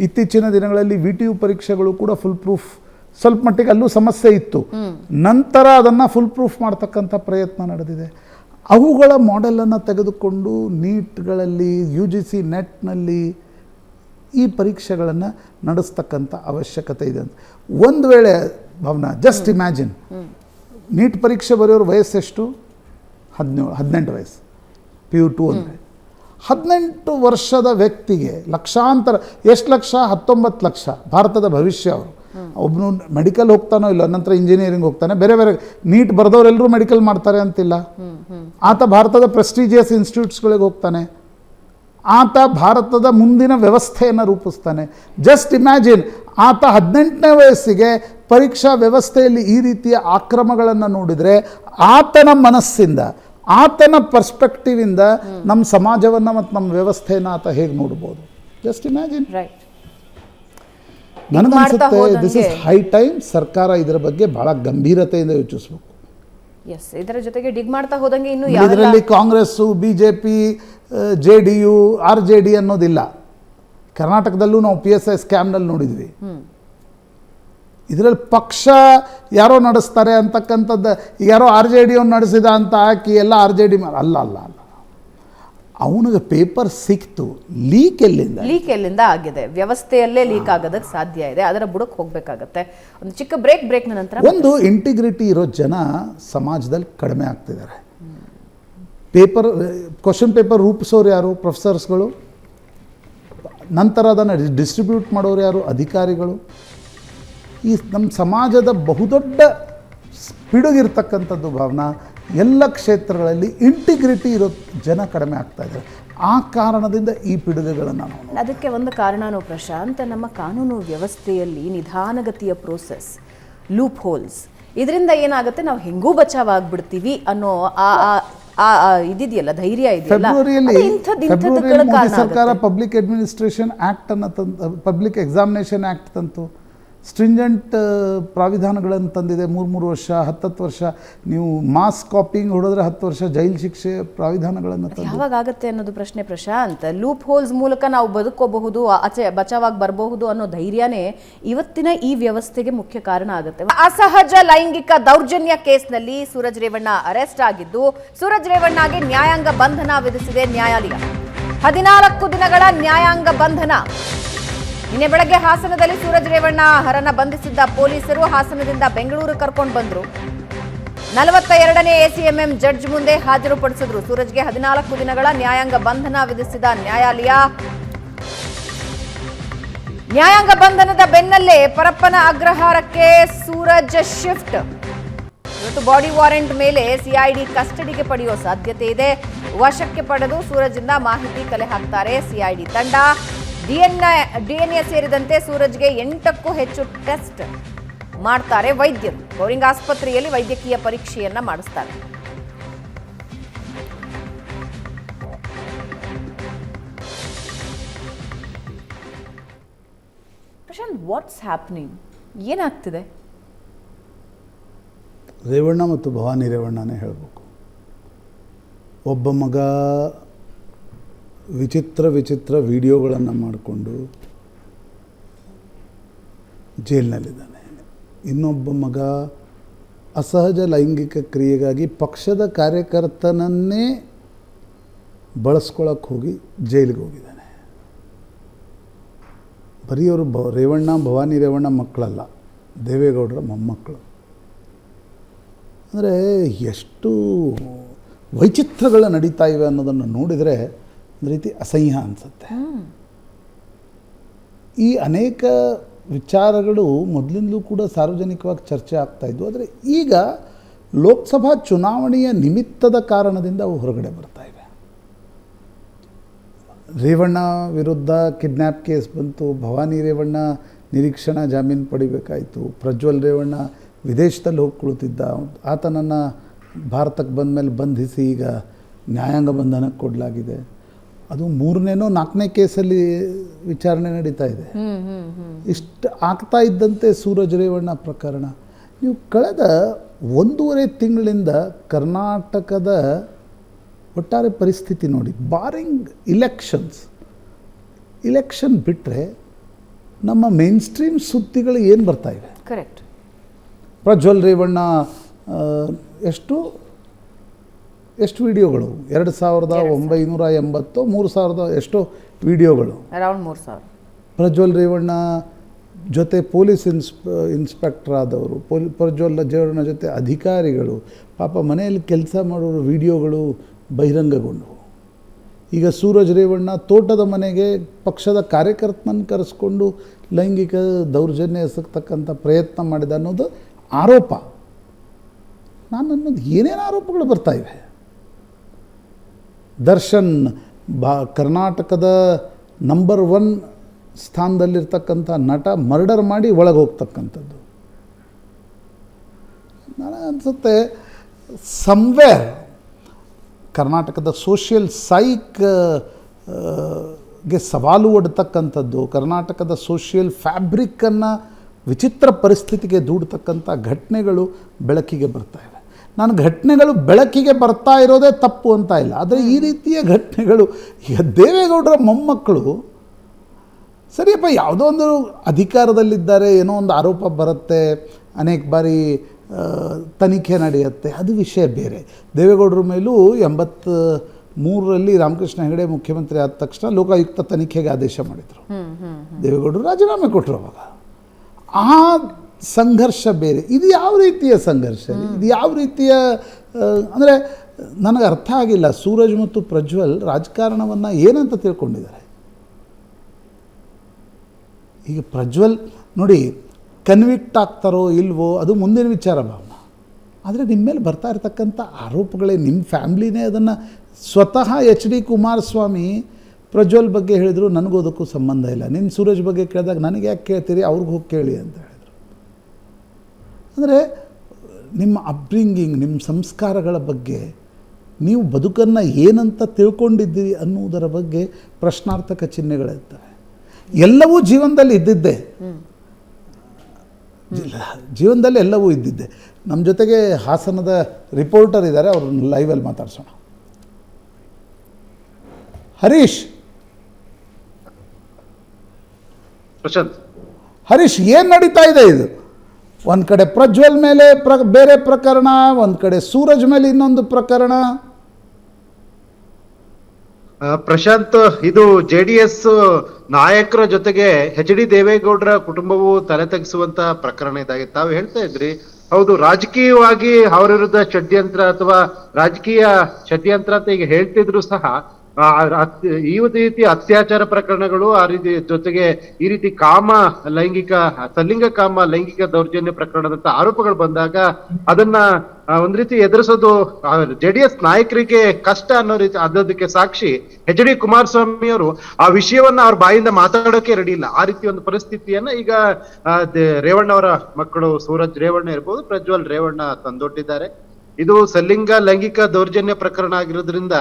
ಇತ್ತೀಚಿನ ದಿನಗಳಲ್ಲಿ VTU ಪರೀಕ್ಷೆಗಳು ಕೂಡ ಫುಲ್ ಪ್ರೂಫ್, ಸ್ವಲ್ಪ ಮಟ್ಟಿಗೆ ಅಲ್ಲೂ ಸಮಸ್ಯೆ ಇತ್ತು, ನಂತರ ಅದನ್ನು ಫುಲ್ ಪ್ರೂಫ್ ಮಾಡ್ತಕ್ಕಂಥ ಪ್ರಯತ್ನ ನಡೆದಿದೆ. ಅವುಗಳ ಮಾಡೆಲನ್ನು ತೆಗೆದುಕೊಂಡು ನೀಟ್ಗಳಲ್ಲಿ, UGC ನೆಟ್ನಲ್ಲಿ ಈ ಪರೀಕ್ಷೆಗಳನ್ನು ನಡೆಸ್ತಕ್ಕಂಥ ಅವಶ್ಯಕತೆ ಇದೆ ಅಂತ. ಒಂದು ವೇಳೆ ಭಾವನಾ, ಜಸ್ಟ್ ಇಮ್ಯಾಜಿನ್, ನೀಟ್ ಪರೀಕ್ಷೆ ಬರೆಯೋರು ವಯಸ್ಸೆಷ್ಟು? 18 ವಯಸ್ಸು, PU 2 ಅಂದರೆ 18 ವರ್ಷದ ವ್ಯಕ್ತಿಗೆ ಲಕ್ಷಾಂತರ, ಎಷ್ಟು ಲಕ್ಷ? 19 ಲಕ್ಷ ಭಾರತದ ಭವಿಷ್ಯ. ಅವರು ಒಬ್ಬನು ಮೆಡಿಕಲ್ ಹೋಗ್ತಾನೋ ಇಲ್ಲ, ನಂತರ ಇಂಜಿನಿಯರಿಂಗ್ ಹೋಗ್ತಾನೆ, ಬೇರೆ ಬೇರೆ ನೀಟ್ ಬರೆದವರೆಲ್ಲರೂ ಮೆಡಿಕಲ್ ಮಾಡ್ತಾರೆ ಅಂತಿಲ್ಲ. ಆತ ಭಾರತದ ಪ್ರೆಸ್ಟೀಜಿಯಸ್ ಇನ್ಸ್ಟಿಟ್ಯೂಟ್ಸ್ಗಳಿಗೆ ಹೋಗ್ತಾನೆ, ಆತ ಭಾರತದ ಮುಂದಿನ ವ್ಯವಸ್ಥೆಯನ್ನು ರೂಪಿಸ್ತಾನೆ. ಜಸ್ಟ್ ಇಮ್ಯಾಜಿನ್, ಆತ 18ನೇ ವಯಸ್ಸಿಗೆ ಪರೀಕ್ಷಾ ವ್ಯವಸ್ಥೆಯಲ್ಲಿ ಈ ರೀತಿಯ ಆಕ್ರಮಗಳನ್ನು ನೋಡಿದರೆ ಆತನ ಮನಸ್ಸಿಂದ, ಆತನ ಪರ್ಸ್ಪೆಕ್ಟಿವಿಂದ ನಮ್ಮ ಸಮಾಜವನ್ನು ಮತ್ತು ನಮ್ಮ ವ್ಯವಸ್ಥೆಯನ್ನು ಆತ ಹೇಗೆ ನೋಡ್ಬೋದು? Just imagine. ರೈಟ್. ನನಗನ್ಸುತ್ತೆ ದಿಸ್ ಇಸ್ ಹೈ ಟೈಮ್ ಸರ್ಕಾರ ಇದರ ಬಗ್ಗೆ ಬಹಳ ಗಂಭೀರತೆಯಿಂದ ಯೋಚಿಸಬೇಕು. ಎಸ್, ಇದರ ಜೊತೆಗೆ ಡಿಗ್ ಮಾಡ್ತಾ ಹೋದಂಗೆ ಇನ್ನು ಇದರಲ್ಲಿ ಕಾಂಗ್ರೆಸ್ಸು, BJP, JDU, RJD ಅನ್ನೋದಿಲ್ಲ. ಕರ್ನಾಟಕದಲ್ಲೂ ನಾವು PSI ಸ್ಕ್ಯಾಮ್ನಲ್ಲಿ ನೋಡಿದ್ವಿ. ಇದರಲ್ಲಿ ಪಕ್ಷ ಯಾರೋ ನಡೆಸ್ತಾರೆ ಅಂತಕ್ಕಂಥದ್ದು, ಯಾರೋ RJD ಅವ್ನು ನಡೆಸಿದ ಅಂತ ಹಾಕಿ ಎಲ್ಲ RJD ಅಲ್ಲ ಅಲ್ಲ ಅಲ್ಲ. ಅವನಿಗೆ ಪೇಪರ್ ಸಿಕ್ತು, ಲೀಕ್ ಎಲ್ಲಿಂದ ಆಗಿದೆ? ವ್ಯವಸ್ಥೆಯಲ್ಲೇ ಲೀಕ್ ಆಗೋದಕ್ಕೆ ಸಾಧ್ಯ ಇದೆ. ಅದರ ಬುಡಕ್ಕೆ ಹೋಗಬೇಕಾಗತ್ತೆ. ಒಂದು ಚಿಕ್ಕ ಬ್ರೇಕ್ನ ನಂತರ ಒಂದು ಇಂಟಿಗ್ರಿಟಿ ಇರೋ ಜನ ಸಮಾಜದಲ್ಲಿ ಕಡಿಮೆ ಆಗ್ತಿದ್ದಾರೆ. ಕ್ವಶನ್ ಪೇಪರ್ ರೂಪಿಸೋರು ಯಾರು? ಪ್ರೊಫೆಸರ್ಸ್ಗಳು. ನಂತರ ಅದನ್ನು ಡಿಸ್ಟ್ರಿಬ್ಯೂಟ್ ಮಾಡೋರು ಯಾರು? ಅಧಿಕಾರಿಗಳು. ಈ ನಮ್ಮ ಸಮಾಜದ ಬಹುದೊಡ್ಡ ಪಿಡುಗಿರ್ತಕ್ಕಂಥದ್ದು ಭಾವನಾ, ಎಲ್ಲ ಕ್ಷೇತ್ರಗಳಲ್ಲಿ ಇಂಟಿಗ್ರಿಟಿ ಇರೋ ಜನ ಕಡಿಮೆ ಆಗ್ತಾ ಇದ್ದಾರೆ. ಆ ಕಾರಣದಿಂದ ಈ ಪಿಡುಗುಗಳನ್ನು ನಾವು ಅದಕ್ಕೆ ಒಂದು ಕಾರಣನೂ ಪ್ರಶಾಂತ್, ನಮ್ಮ ಕಾನೂನು ವ್ಯವಸ್ಥೆಯಲ್ಲಿ ನಿಧಾನಗತಿಯ ಪ್ರೋಸೆಸ್, ಲೂಪ್ ಹೋಲ್ಸ್, ಇದರಿಂದ ಏನಾಗುತ್ತೆ, ನಾವು ಹೆಂಗೂ ಬಚಾವಾಗ್ಬಿಡ್ತೀವಿ ಅನ್ನೋ ಇದಿದೆಯಲ್ಲ, ಧೈರ್ಯ ಇದೆಯಲ್ಲ, ಫೆಬ್ರವರಿಯಲ್ಲಿ ಮೋದಿ ಸರ್ಕಾರ ಪಬ್ಲಿಕ್ ಅಡ್ಮಿನಿಸ್ಟ್ರೇಷನ್ ಆ್ಯಕ್ಟ್ ಅನ್ನು ಪಬ್ಲಿಕ್ ಎಕ್ಸಾಮಿನೇಷನ್ ಆ್ಯಕ್ಟ್ ತಂತು. ಸ್ಟ್ರಿಂಜೆಂಟ್ ಪ್ರಾವಿಧಾನಗಳನ್ನು ತಂದಿದೆ. 3 ವರ್ಷ, 10 ವರ್ಷ. ನೀವು ಮಾಸ್ ಕಾಪಿಂಗ್ ಹೊಡೆದ್ರೆ 10 ವರ್ಷ ಜೈಲು ಶಿಕ್ಷೆ ಪ್ರಾವಿಧಾನಗಳನ್ನು ತಂದು. ಯಾವಾಗ ಆಗುತ್ತೆ ಅನ್ನೋದು ಪ್ರಶ್ನೆ ಪ್ರಶಾಂತ್. ಲೂಪ್ ಹೋಲ್ಸ್ ಮೂಲಕ ನಾವು ಬದುಕೋಬಹುದು, ಆಚೆ ಬಚಾವಾಗಿ ಬರಬಹುದು ಅನ್ನೋ ಧೈರ್ಯನೇ ಇವತ್ತಿನ ಈ ವ್ಯವಸ್ಥೆಗೆ ಮುಖ್ಯ ಕಾರಣ ಆಗುತ್ತೆ. ಅಸಹಜ ಲೈಂಗಿಕ ದೌರ್ಜನ್ಯ ಕೇಸ್ನಲ್ಲಿ ಸೂರಜ್ ರೇವಣ್ಣ ಅರೆಸ್ಟ್ ಆಗಿದ್ದು, ಸೂರಜ್ ರೇವಣ್ಣಗೆ ನ್ಯಾಯಾಂಗ ಬಂಧನ ವಿಧಿಸಿದೆ ನ್ಯಾಯಾಲಯ. 14 ದಿನಗಳ ನ್ಯಾಯಾಂಗ ಬಂಧನ. ನಿನ್ನೆ ಬೆಳಗ್ಗೆ ಹಾಸನದಲ್ಲಿ ಸೂರಜ್ ರೇವಣ್ಣ ಹರನ ಬಂಧಿಸಿದ್ದ ಪೊಲೀಸರು ಹಾಸನದಿಂದ ಬೆಂಗಳೂರು ಕರ್ಕೊಂಡು ಬಂದರು. 42ನೇ ACMM ಜಡ್ಜ್ ಮುಂದೆ ಹಾಜರುಪಡಿಸಿದ್ರು. ಸೂರಜ್ಗೆ 14 ದಿನಗಳ ನ್ಯಾಯಾಂಗ ಬಂಧನ ವಿಧಿಸಿದ ನ್ಯಾಯಾಲಯ. ನ್ಯಾಯಾಂಗ ಬಂಧನದ ಬೆನ್ನಲ್ಲೇ ಪರಪ್ಪನ ಅಗ್ರಹಾರಕ್ಕೆ ಸೂರಜ್ ಶಿಫ್ಟ್. ಇವತ್ತು ಬಾಡಿ ವಾರೆಂಟ್ ಮೇಲೆ CID ಕಸ್ಟಡಿಗೆ ಪಡೆಯುವ ಸಾಧ್ಯತೆ ಇದೆ. ವಶಕ್ಕೆ ಪಡೆದು ಸೂರಜ್ನಿಂದ ಮಾಹಿತಿ ಕಲೆ ಹಾಕ್ತಾರೆ CID ತಂಡ. DNA ಸೇರಿದಂತೆ ಸೂರಜ್ಗೆ 8ಕ್ಕೂ ಹೆಚ್ಚು ಟೆಸ್ಟ್ ಮಾಡ್ತಾರೆ ವೈದ್ಯರು. ಬೌರಿಂಗ್ ಆಸ್ಪತ್ರೆಯಲ್ಲಿ ವೈದ್ಯಕೀಯ ಪರೀಕ್ಷೆಯನ್ನ ಮಾಡಿಸ್ತಾರೆ. Prashant, what's happening? ಏನಾಗ್ತಿದೆ? ರೇವಣ್ಣ ಮತ್ತು ಭವಾನಿ ರೇವಣ್ಣನೇ ಹೇಳಬೇಕು. ಒಬ್ಬ ಮಗ ವಿಚಿತ್ರ ವಿಡಿಯೋಗಳನ್ನು ಮಾಡಿಕೊಂಡು ಜೈಲಿನಲ್ಲಿದ್ದಾನೆ. ಇನ್ನೊಬ್ಬ ಮಗ ಅಸಹಜ ಲೈಂಗಿಕ ಕ್ರಿಯೆಗಾಗಿ ಪಕ್ಷದ ಕಾರ್ಯಕರ್ತನನ್ನೇ ಬಳಸ್ಕೊಳ್ಳೋಕ್ಕೆ ಹೋಗಿ ಜೈಲಿಗೆ ಹೋಗಿದ್ದಾನೆ. ಬರೀ ಅವರು ಭವಾನಿ ರೇವಣ್ಣ ಮಕ್ಕಳಲ್ಲ, ದೇವೇಗೌಡರ ಮೊಮ್ಮಕ್ಕಳು. ಅಂದರೆ ಎಷ್ಟು ವೈಚಿತ್ರಗಳು ನಡೀತಾ ಇವೆ ಅನ್ನೋದನ್ನು ನೋಡಿದರೆ ಒಂದು ರೀತಿ ಅಸಹ್ಯ ಅನಿಸುತ್ತೆ. ಈ ಅನೇಕ ವಿಚಾರಗಳು ಮೊದಲಿಂದಲೂ ಕೂಡ ಸಾರ್ವಜನಿಕವಾಗಿ ಚರ್ಚೆ ಆಗ್ತಾಯಿದ್ವು. ಆದರೆ ಈಗ ಲೋಕಸಭಾ ಚುನಾವಣೆಯ ನಿಮಿತ್ತದ ಕಾರಣದಿಂದ ಅವು ಹೊರಗಡೆ ಬರ್ತಾ ಇವೆ. ರೇವಣ್ಣ ವಿರುದ್ಧ ಕಿಡ್ನ್ಯಾಪ್ ಕೇಸ್ ಬಂತು. ಭವಾನಿ ರೇವಣ್ಣ ನಿರೀಕ್ಷಣಾ ಜಾಮೀನು ಪಡಿಬೇಕಾಯಿತು. ಪ್ರಜ್ವಲ್ ರೇವಣ್ಣ ವಿದೇಶದಲ್ಲಿ ಹೋಗಿ ಕುಳಿತಿದ್ದ. ಆತನನ್ನು ಭಾರತಕ್ಕೆ ಬಂದ ಮೇಲೆ ಬಂಧಿಸಿ ಈಗ ನ್ಯಾಯಾಂಗ ಬಂಧನಕ್ಕೆ ಕೊಡಲಾಗಿದೆ. ಅದು 3ನೇನೋ 4ನೇ ಕೇಸಲ್ಲಿ ವಿಚಾರಣೆ ನಡೀತಾ ಇದೆ. ಇಷ್ಟು ಆಗ್ತಾ ಇದ್ದಂತೆ ಸೂರಜ್ ರೇವಣ್ಣ ಪ್ರಕರಣ. ನೀವು ಕಳೆದ 1.5 ತಿಂಗಳಿಂದ ಕರ್ನಾಟಕದ ಒಟ್ಟಾರೆ ಪರಿಸ್ಥಿತಿ ನೋಡಿ. ಬಾರಿಂಗ್ ಇಲೆಕ್ಷನ್ ಬಿಟ್ಟರೆ ನಮ್ಮ ಮೇನ್ ಸ್ಟ್ರೀಮ್ ಸುದ್ದಿಗಳು ಏನು ಬರ್ತಾ ಇವೆ? ಕರೆಕ್ಟ್. ಪ್ರಜ್ವಲ್ ರೇವಣ್ಣ ಎಷ್ಟು ವಿಡಿಯೋಗಳು? 2980 3000 ಎಷ್ಟೋ ವಿಡಿಯೋಗಳು, ಅರೌಂಡ್ 3000. ಪ್ರಜ್ವಲ್ ರೇವಣ್ಣ ಜೊತೆ ಪೊಲೀಸ್ ಇನ್ಸ್ಪೆಕ್ಟರ್ ಆದವರು, ಪ್ರಜ್ವಲ್ ರೇವಣ್ಣ ಜೊತೆ ಅಧಿಕಾರಿಗಳು, ಪಾಪ ಮನೆಯಲ್ಲಿ ಕೆಲಸ ಮಾಡೋರು ವಿಡಿಯೋಗಳು ಬಹಿರಂಗಗೊಂಡವು. ಈಗ ಸೂರಜ್ ರೇವಣ್ಣ ತೋಟದ ಮನೆಗೆ ಪಕ್ಷದ ಕಾರ್ಯಕರ್ತನನ್ನು ಕರೆಸ್ಕೊಂಡು ಲೈಂಗಿಕ ದೌರ್ಜನ್ಯ ಎಸಗತಕ್ಕಂಥ ಪ್ರಯತ್ನ ಮಾಡಿದ ಅನ್ನೋದು ಆರೋಪ. ನಾನು ಅನ್ನೋದು ಏನೇನು ಆರೋಪಗಳು ಬರ್ತಾ ಇವೆ. ದರ್ಶನ್ ಕರ್ನಾಟಕದ ನಂಬರ್ 1 ಸ್ಥಾನದಲ್ಲಿರ್ತಕ್ಕಂಥ ನಟ ಮರ್ಡರ್ ಮಾಡಿ ಒಳಗೆ ಹೋಗ್ತಕ್ಕಂಥದ್ದು. ನನಗೆ ಅನಿಸುತ್ತೆ ಸಮ್ವೇರ್ ಕರ್ನಾಟಕದ ಸೋಷಿಯಲ್ ಗೆ ಸವಾಲು ಒಡ್ತಕ್ಕಂಥದ್ದು, ಕರ್ನಾಟಕದ ಸೋಷಿಯಲ್ ಫ್ಯಾಬ್ರಿಕ್ಕನ್ನು ವಿಚಿತ್ರ ಪರಿಸ್ಥಿತಿಗೆ ದೂಡ್ತಕ್ಕಂಥ ಘಟನೆಗಳು ಬೆಳಕಿಗೆ ಬರ್ತಾ ಇವೆ. ನಾನು ಘಟನೆಗಳು ಬೆಳಕಿಗೆ ಬರ್ತಾ ಇರೋದೇ ತಪ್ಪು ಅಂತ ಇಲ್ಲ, ಆದರೆ ಈ ರೀತಿಯ ಘಟನೆಗಳು ಈಗ ದೇವೇಗೌಡರ ಮೊಮ್ಮಕ್ಕಳು ಸರಿಯಪ್ಪ ಯಾವುದೋ ಒಂದು ಅಧಿಕಾರದಲ್ಲಿದ್ದಾರೆ, ಏನೋ ಒಂದು ಆರೋಪ ಬರುತ್ತೆ, ಅನೇಕ ಬಾರಿ ತನಿಖೆ ನಡೆಯುತ್ತೆ, ಅದು ವಿಷಯ ಬೇರೆ. ದೇವೇಗೌಡರ ಮೇಲೂ 83ರಲ್ಲಿ ರಾಮಕೃಷ್ಣ ಹೆಗಡೆ ಮುಖ್ಯಮಂತ್ರಿ ಆದ ತಕ್ಷಣ ಲೋಕಾಯುಕ್ತ ತನಿಖೆಗೆ ಆದೇಶ ಮಾಡಿದರು. ದೇವೇಗೌಡರು ರಾಜೀನಾಮೆ ಕೊಟ್ಟರು. ಅವಾಗ ಆ ಸಂಘರ್ಷ ಬೇರೆ, ಇದು ಯಾವ ರೀತಿಯ ಸಂಘರ್ಷ, ಇದು ಯಾವ ರೀತಿಯ ಅಂದರೆ ನನಗೆ ಅರ್ಥ ಆಗಿಲ್ಲ. ಸೂರಜ್ ಮತ್ತು ಪ್ರಜ್ವಲ್ ರಾಜಕಾರಣವನ್ನು ಏನಂತ ತಿಳ್ಕೊಂಡಿದ್ದಾರೆ. ಈಗ ಪ್ರಜ್ವಲ್ ನೋಡಿ ಕನ್ವಿಕ್ಟ್ ಆಗ್ತಾರೋ ಇಲ್ವೋ ಅದು ಮುಂದಿನ ವಿಚಾರ ಭಾವನ, ಆದರೆ ನಿಮ್ಮ ಮೇಲೆ ಬರ್ತಾ ಇರತಕ್ಕಂಥ ಆರೋಪಗಳೇ, ನಿಮ್ಮ ಫ್ಯಾಮ್ಲಿನೇ ಅದನ್ನು ಸ್ವತಃ HD ಕುಮಾರಸ್ವಾಮಿ ಪ್ರಜ್ವಲ್ ಬಗ್ಗೆ ಹೇಳಿದರು, ನನಗೂ ಅದಕ್ಕೂ ಸಂಬಂಧ ಇಲ್ಲ. ನಿನ್ನ ಸೂರಜ್ ಬಗ್ಗೆ ಕೇಳಿದಾಗ ನನಗೆ ಯಾಕೆ ಕೇಳ್ತೀರಿ, ಅವ್ರಿಗೆ ಹೋಗಿ ಕೇಳಿ ಅಂತ ಹೇಳಿದರು. ಅಂದರೆ ನಿಮ್ಮ ಅಪ್ಬ್ರಿಂಗಿಂಗ್, ನಿಮ್ಮ ಸಂಸ್ಕಾರಗಳ ಬಗ್ಗೆ, ನೀವು ಬದುಕನ್ನು ಏನಂತ ತಿಳ್ಕೊಂಡಿದ್ದೀರಿ ಅನ್ನುವುದರ ಬಗ್ಗೆ ಪ್ರಶ್ನಾರ್ಥಕ ಚಿಹ್ನೆಗಳಿರ್ತವೆ. ಎಲ್ಲವೂ ಜೀವನದಲ್ಲಿ ಇದ್ದಿದ್ದೆ, ಜೀವನದಲ್ಲಿ ಎಲ್ಲವೂ ಇದ್ದಿದ್ದೆ. ನಮ್ಮ ಜೊತೆಗೆ ಹಾಸನದ ರಿಪೋರ್ಟರ್ ಇದ್ದಾರೆ, ಅವ್ರನ್ನ ಲೈವಲ್ಲಿ ಮಾತಾಡ್ಸೋಣ. ಹರೀಶ್, ಹರೀಶ್ ಏನು ನಡೀತಾ ಇದೆ ಇದು? ಒಂದು ಕಡೆ ಪ್ರಜ್ವಲ್ ಮೇಲೆ ಬೇರೆ ಪ್ರಕರಣ, ಒಂದು ಕಡೆ ಸೂರಜ್ ಮೇಲೆ ಇನ್ನೊಂದು ಪ್ರಕರಣ. ಪ್ರಶಾಂತ್, ಇದು JDS ನಾಯಕರ ಜೊತೆಗೆ HD ದೇವೇಗೌಡರ ಕುಟುಂಬವು ತಲೆ ತಗ್ಗಿಸುವಂತ ಪ್ರಕರಣ ಇದಾಗಿದೆ. ತಾವು ಹೇಳ್ತಾ ಇದ್ರಿ, ಹೌದು, ರಾಜಕೀಯವಾಗಿ ಅವರ ವಿರುದ್ಧ ಷಡ್ಯಂತ್ರ ಅಥವಾ ರಾಜಕೀಯ ಷಡ್ಯಂತ್ರ ಅಂತ ಈಗ ಹೇಳ್ತಿದ್ರು ಸಹ ಈ ರೀತಿ ಅತ್ಯಾಚಾರ ಪ್ರಕರಣಗಳು, ಆ ರೀತಿ ಜೊತೆಗೆ ಈ ರೀತಿ ಸಲಿಂಗ ಕಾಮ ಲೈಂಗಿಕ ದೌರ್ಜನ್ಯ ಪ್ರಕರಣದಂತ ಆರೋಪಗಳು ಬಂದಾಗ ಅದನ್ನ ಒಂದ್ ರೀತಿ ಎದುರಿಸೋದು JDS ನಾಯಕರಿಗೆ ಕಷ್ಟ ಅನ್ನೋ ರೀತಿ ಅದಕ್ಕೆ ಸಾಕ್ಷಿ HD ಕುಮಾರಸ್ವಾಮಿ ಅವರು ಆ ವಿಷಯವನ್ನ ಅವ್ರ ಬಾಯಿಂದ ಮಾತಾಡೋಕೆ ರೆಡಿ ಇಲ್ಲ. ಆ ರೀತಿ ಒಂದು ಪರಿಸ್ಥಿತಿಯನ್ನ ಈಗ ರೇವಣ್ಣ ಅವರ ಮಕ್ಕಳು ಸೂರಜ್ ರೇವಣ್ಣ ಇರ್ಬೋದು, ಪ್ರಜ್ವಲ್ ರೇವಣ್ಣ ತಂದೊಡ್ಡಿದ್ದಾರೆ. ಇದು ಸಲಿಂಗ ಲೈಂಗಿಕ ದೌರ್ಜನ್ಯ ಪ್ರಕರಣ ಆಗಿರೋದ್ರಿಂದ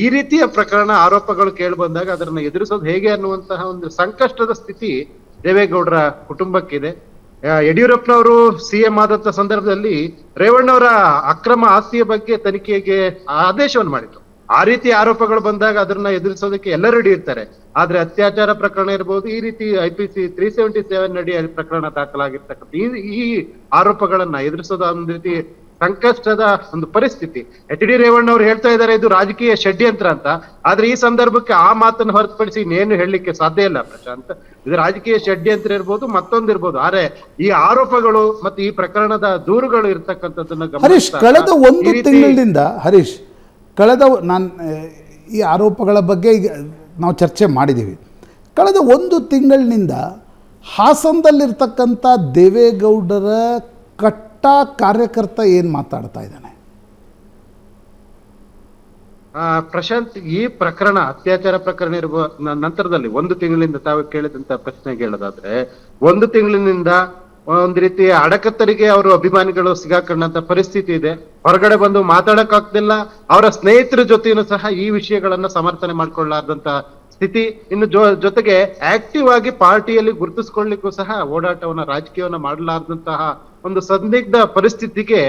ಈ ರೀತಿಯ ಪ್ರಕರಣ ಆರೋಪಗಳು ಕೇಳಿ ಬಂದಾಗ ಅದನ್ನ ಎದುರಿಸೋದು ಹೇಗೆ ಅನ್ನುವಂತಹ ಒಂದು ಸಂಕಷ್ಟದ ಸ್ಥಿತಿ ದೇವೇಗೌಡರ ಕುಟುಂಬಕ್ಕಿದೆ. ಯಡಿಯೂರಪ್ಪನವರು CM ಆದಂತ ಸಂದರ್ಭದಲ್ಲಿ ರೇವಣ್ಣವರ ಅಕ್ರಮ ಆಸ್ತಿಯ ಬಗ್ಗೆ ತನಿಖೆಗೆ ಆದೇಶವನ್ನು ಮಾಡಿದ್ರು. ಆ ರೀತಿ ಆರೋಪಗಳು ಬಂದಾಗ ಅದನ್ನ ಎದುರಿಸೋದಕ್ಕೆ ಎಲ್ಲ ರೆಡಿ ಇರ್ತಾರೆ. ಆದ್ರೆ ಅತ್ಯಾಚಾರ ಪ್ರಕರಣ ಇರ್ಬೋದು, ಈ ರೀತಿ IPC 377 ಅಡಿ ಪ್ರಕರಣ ದಾಖಲಾಗಿರ್ತಕ್ಕಂಥ ಈ ಆರೋಪಗಳನ್ನ ಎದುರಿಸೋದು ಒಂದು ರೀತಿ ಸಂಕಷ್ಟದ ಒಂದು ಪರಿಸ್ಥಿತಿ. HD ರೇವಣ್ಣ ಅವರು ಹೇಳ್ತಾ ಇದ್ದಾರೆ ಇದು ರಾಜಕೀಯ ಷಡ್ಯಂತ್ರ ಅಂತ. ಆದ್ರೆ ಈ ಸಂದರ್ಭಕ್ಕೆ ಆ ಮಾತನ್ನು ಹೊರತುಪಡಿಸಿ ಇನ್ನೇನು ಹೇಳಲಿಕ್ಕೆ ಸಾಧ್ಯ ಇಲ್ಲ ಪ್ರಶಾಂತ್. ಇದು ರಾಜಕೀಯ ಷಡ್ಯಂತ್ರ ಇರ್ಬೋದು, ಮತ್ತೊಂದಿರ್ಬೋದು, ಆದ್ರೆ ಈ ಆರೋಪಗಳು ಮತ್ತೆ ಈ ಪ್ರಕರಣದ ದೂರುಗಳು ಇರ್ತಕ್ಕಂಥದ್ದನ್ನ ಹರೀಶ್, ಕಳೆದ ಒಂದು ತಿಂಗಳಿನಿಂದ ಹರೀಶ್ ನಾನು ಈ ಆರೋಪಗಳ ಬಗ್ಗೆ ಈಗ ನಾವು ಚರ್ಚೆ ಮಾಡಿದ್ದೀವಿ. ಕಳೆದ ಒಂದು ತಿಂಗಳಿನಿಂದ ಹಾಸನದಲ್ಲಿರ್ತಕ್ಕಂಥ ದೇವೇಗೌಡರ ಕಾರ್ಯಕರ್ತ ಏನು ಮಾತಾಡ್ತಾ ಇದ್ದಾನೆ? ಪ್ರಶಾಂತ್, ಈ ಪ್ರಕರಣ ಅತ್ಯಾಚಾರ ಪ್ರಕರಣ ಇರುವ ನಂತರದಲ್ಲಿ ಒಂದು ತಿಂಗಳಿಂದ ತಾವು ಕೇಳಿದಂತ ಪ್ರಶ್ನೆಗೆ ಹೇಳೋದಾದ್ರೆ, ಒಂದು ತಿಂಗಳಿನಿಂದ ಒಂದ್ ರೀತಿ ಅಡಕತ್ತರಿಗೆ ಅವರು ಅಭಿಮಾನಿಗಳು ಸಿಗಾಕೊಂಡಂತ ಪರಿಸ್ಥಿತಿ ಇದೆ. ಹೊರಗಡೆ ಬಂದು ಮಾತಾಡಕ್ ಆಗ್ತಿಲ್ಲ. ಅವರ ಸ್ನೇಹಿತರ ಜೊತೆನೂ ಸಹ ಈ ವಿಷಯಗಳನ್ನ ಸಮರ್ಥನೆ ಮಾಡ್ಕೊಳ್ಳಾರ್ದಂತ ಸ್ಥಿತಿ. ಇನ್ನು ಜೊತೆಗೆ ಆಕ್ಟಿವ್ ಆಗಿ ಪಾರ್ಟಿಯಲ್ಲಿ ಗುರುತಿಸ್ಕೊಳ್ಳಿಕ್ಕೂ ಸಹ ಓಡಾಟವನ್ನ ರಾಜಕೀಯವನ್ನ ಮಾಡಲಾರ್ದಂತಹ ಒಂದು ಸಂದಿಗ್ಧ ಪರಿಸ್ಥಿತಿಗೆ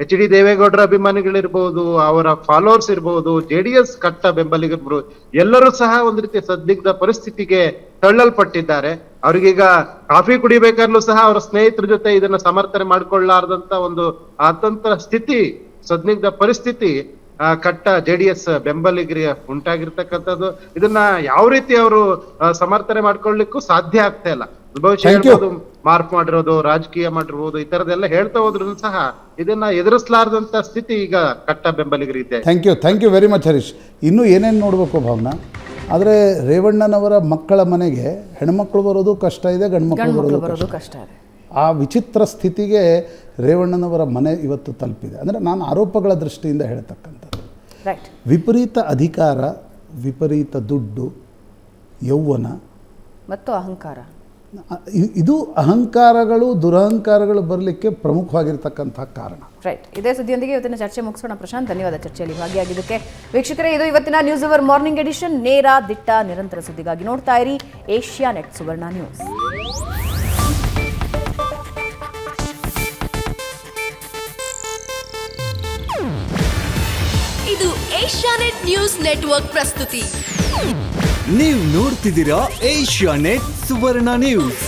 HD ದೇವೇಗೌಡರ ಅಭಿಮಾನಿಗಳಿರ್ಬೋದು, ಅವರ ಫಾಲೋವರ್ಸ್ ಇರ್ಬೋದು, JDS ಕಟ್ಟ ಬೆಂಬಲಿಗರು ಎಲ್ಲರೂ ಸಹ ಒಂದು ರೀತಿಯ ಸಂದಿಗ್ಧ ಪರಿಸ್ಥಿತಿಗೆ ತಳ್ಳಲ್ಪಟ್ಟಿದ್ದಾರೆ. ಅವ್ರಿಗೀಗ ಕಾಫಿ ಕುಡಿಬೇಕಾದ್ರೂ ಸಹ ಅವರ ಸ್ನೇಹಿತರ ಜೊತೆ ಇದನ್ನ ಸಮರ್ಥನೆ ಮಾಡ್ಕೊಳ್ಳಾರ್ದಂತ ಒಂದು ಅತಂತ್ರ ಸ್ಥಿತಿ, ಸಂದಿಗ್ಧ ಪರಿಸ್ಥಿತಿ ಕಟ್ಟ JDS ಬೆಂಬಲಿಗರಿಗೆ ಉಂಟಾಗಿರ್ತಕ್ಕಂಥದ್ದು. ಇದನ್ನ ಯಾವ ರೀತಿ ಅವರು ಸಮರ್ಥನೆ ಮಾಡ್ಕೊಳ್ಳಿಕ್ಕೂ ಸಾಧ್ಯ ಆಗ್ತಾ ಇಲ್ಲ. ಭವಿಷ್ಯ ಮಾರ್ಕ್ ಮಾಡಿರೋದು, ರಾಜಕೀಯ ಮಾಡಿರ್ಬೋದು, ಈ ತರದೆಲ್ಲ ಹೇಳ್ತಾ ಹೋದ್ರು ಸಹ ಇದನ್ನ ಎದುರಿಸಲಾರದಂತ ಸ್ಥಿತಿ ಈಗ ಕಟ್ಟ ಬೆಂಬಲಿಗರಿದೆ. Thank you very much Harish. ಇನ್ನೂ ಏನೇನು ನೋಡಬೇಕು ಭಾವನಾ, ಆದರೆ ರೇವಣ್ಣನವರ ಮಕ್ಕಳ ಮನೆಗೆ ಹೆಣ್ಮಕ್ಳು ಬರೋದು ಕಷ್ಟ ಇದೆ, ಗಂಡು ಮಕ್ಕಳು ಬರೋದು ಕಷ್ಟ ಇದೆ. ಆ ವಿಚಿತ್ರ ಸ್ಥಿತಿಗೆ ರೇವಣ್ಣನವರ ಮನೆ ಇವತ್ತು ತಲುಪಿದೆ. ಅಂದರೆ ನಾನು ಆರೋಪಗಳ ದೃಷ್ಟಿಯಿಂದ ಹೇಳ್ತಕ್ಕಂಥದ್ದು, ವಿಪರೀತ ಅಧಿಕಾರ, ವಿಪರೀತ ದುಡ್ಡು, ಯೌವನ ಮತ್ತು ಅಹಂಕಾರ. ಇದು ಅಹಂಕಾರಗಳು ದುರಹಂಕಾರಗಳು ಬರಲಿಕ್ಕೆ ಪ್ರಮುಖವಾಗಿರ್ತಕ್ಕಂಥ ಕಾರಣ. ರೈಟ್. ಇದೇ ಸುದ್ದಿಯೊಂದಿಗೆ ಇವತ್ತಿನ ಚರ್ಚೆ ಮುಗಿಸೋಣ. ಪ್ರಶಾಂತ್, ಧನ್ಯವಾದ ಚರ್ಚೆಯಲ್ಲಿ ಭಾಗಿಯಾಗಿದ್ದಕ್ಕೆ. ವೀಕ್ಷಕರೇ, ಇದು ಇವತ್ತಿನ ನ್ಯೂಸ್ ಅವರ್ ಮಾರ್ನಿಂಗ್ ಎಡಿಷನ್. ನೇರ, ದಿಟ್ಟ, ನಿರಂತರ ಸುದ್ದಿಗಾಗಿ ನೋಡ್ತಾ ಇರಿ ಏಷ್ಯಾನೆಟ್ ಸುವರ್ಣ ನ್ಯೂಸ್. ಇದು ಏಷ್ಯಾನೆಟ್ ನ್ಯೂಸ್ ನೆಟ್ವರ್ಕ್ ಪ್ರಸ್ತುತಿ. ನೀವು ನೋಡ್ತಿದ್ದೀರಾ ಏಷ್ಯಾನೆಟ್ ಸುವರ್ಣ ನ್ಯೂಸ್.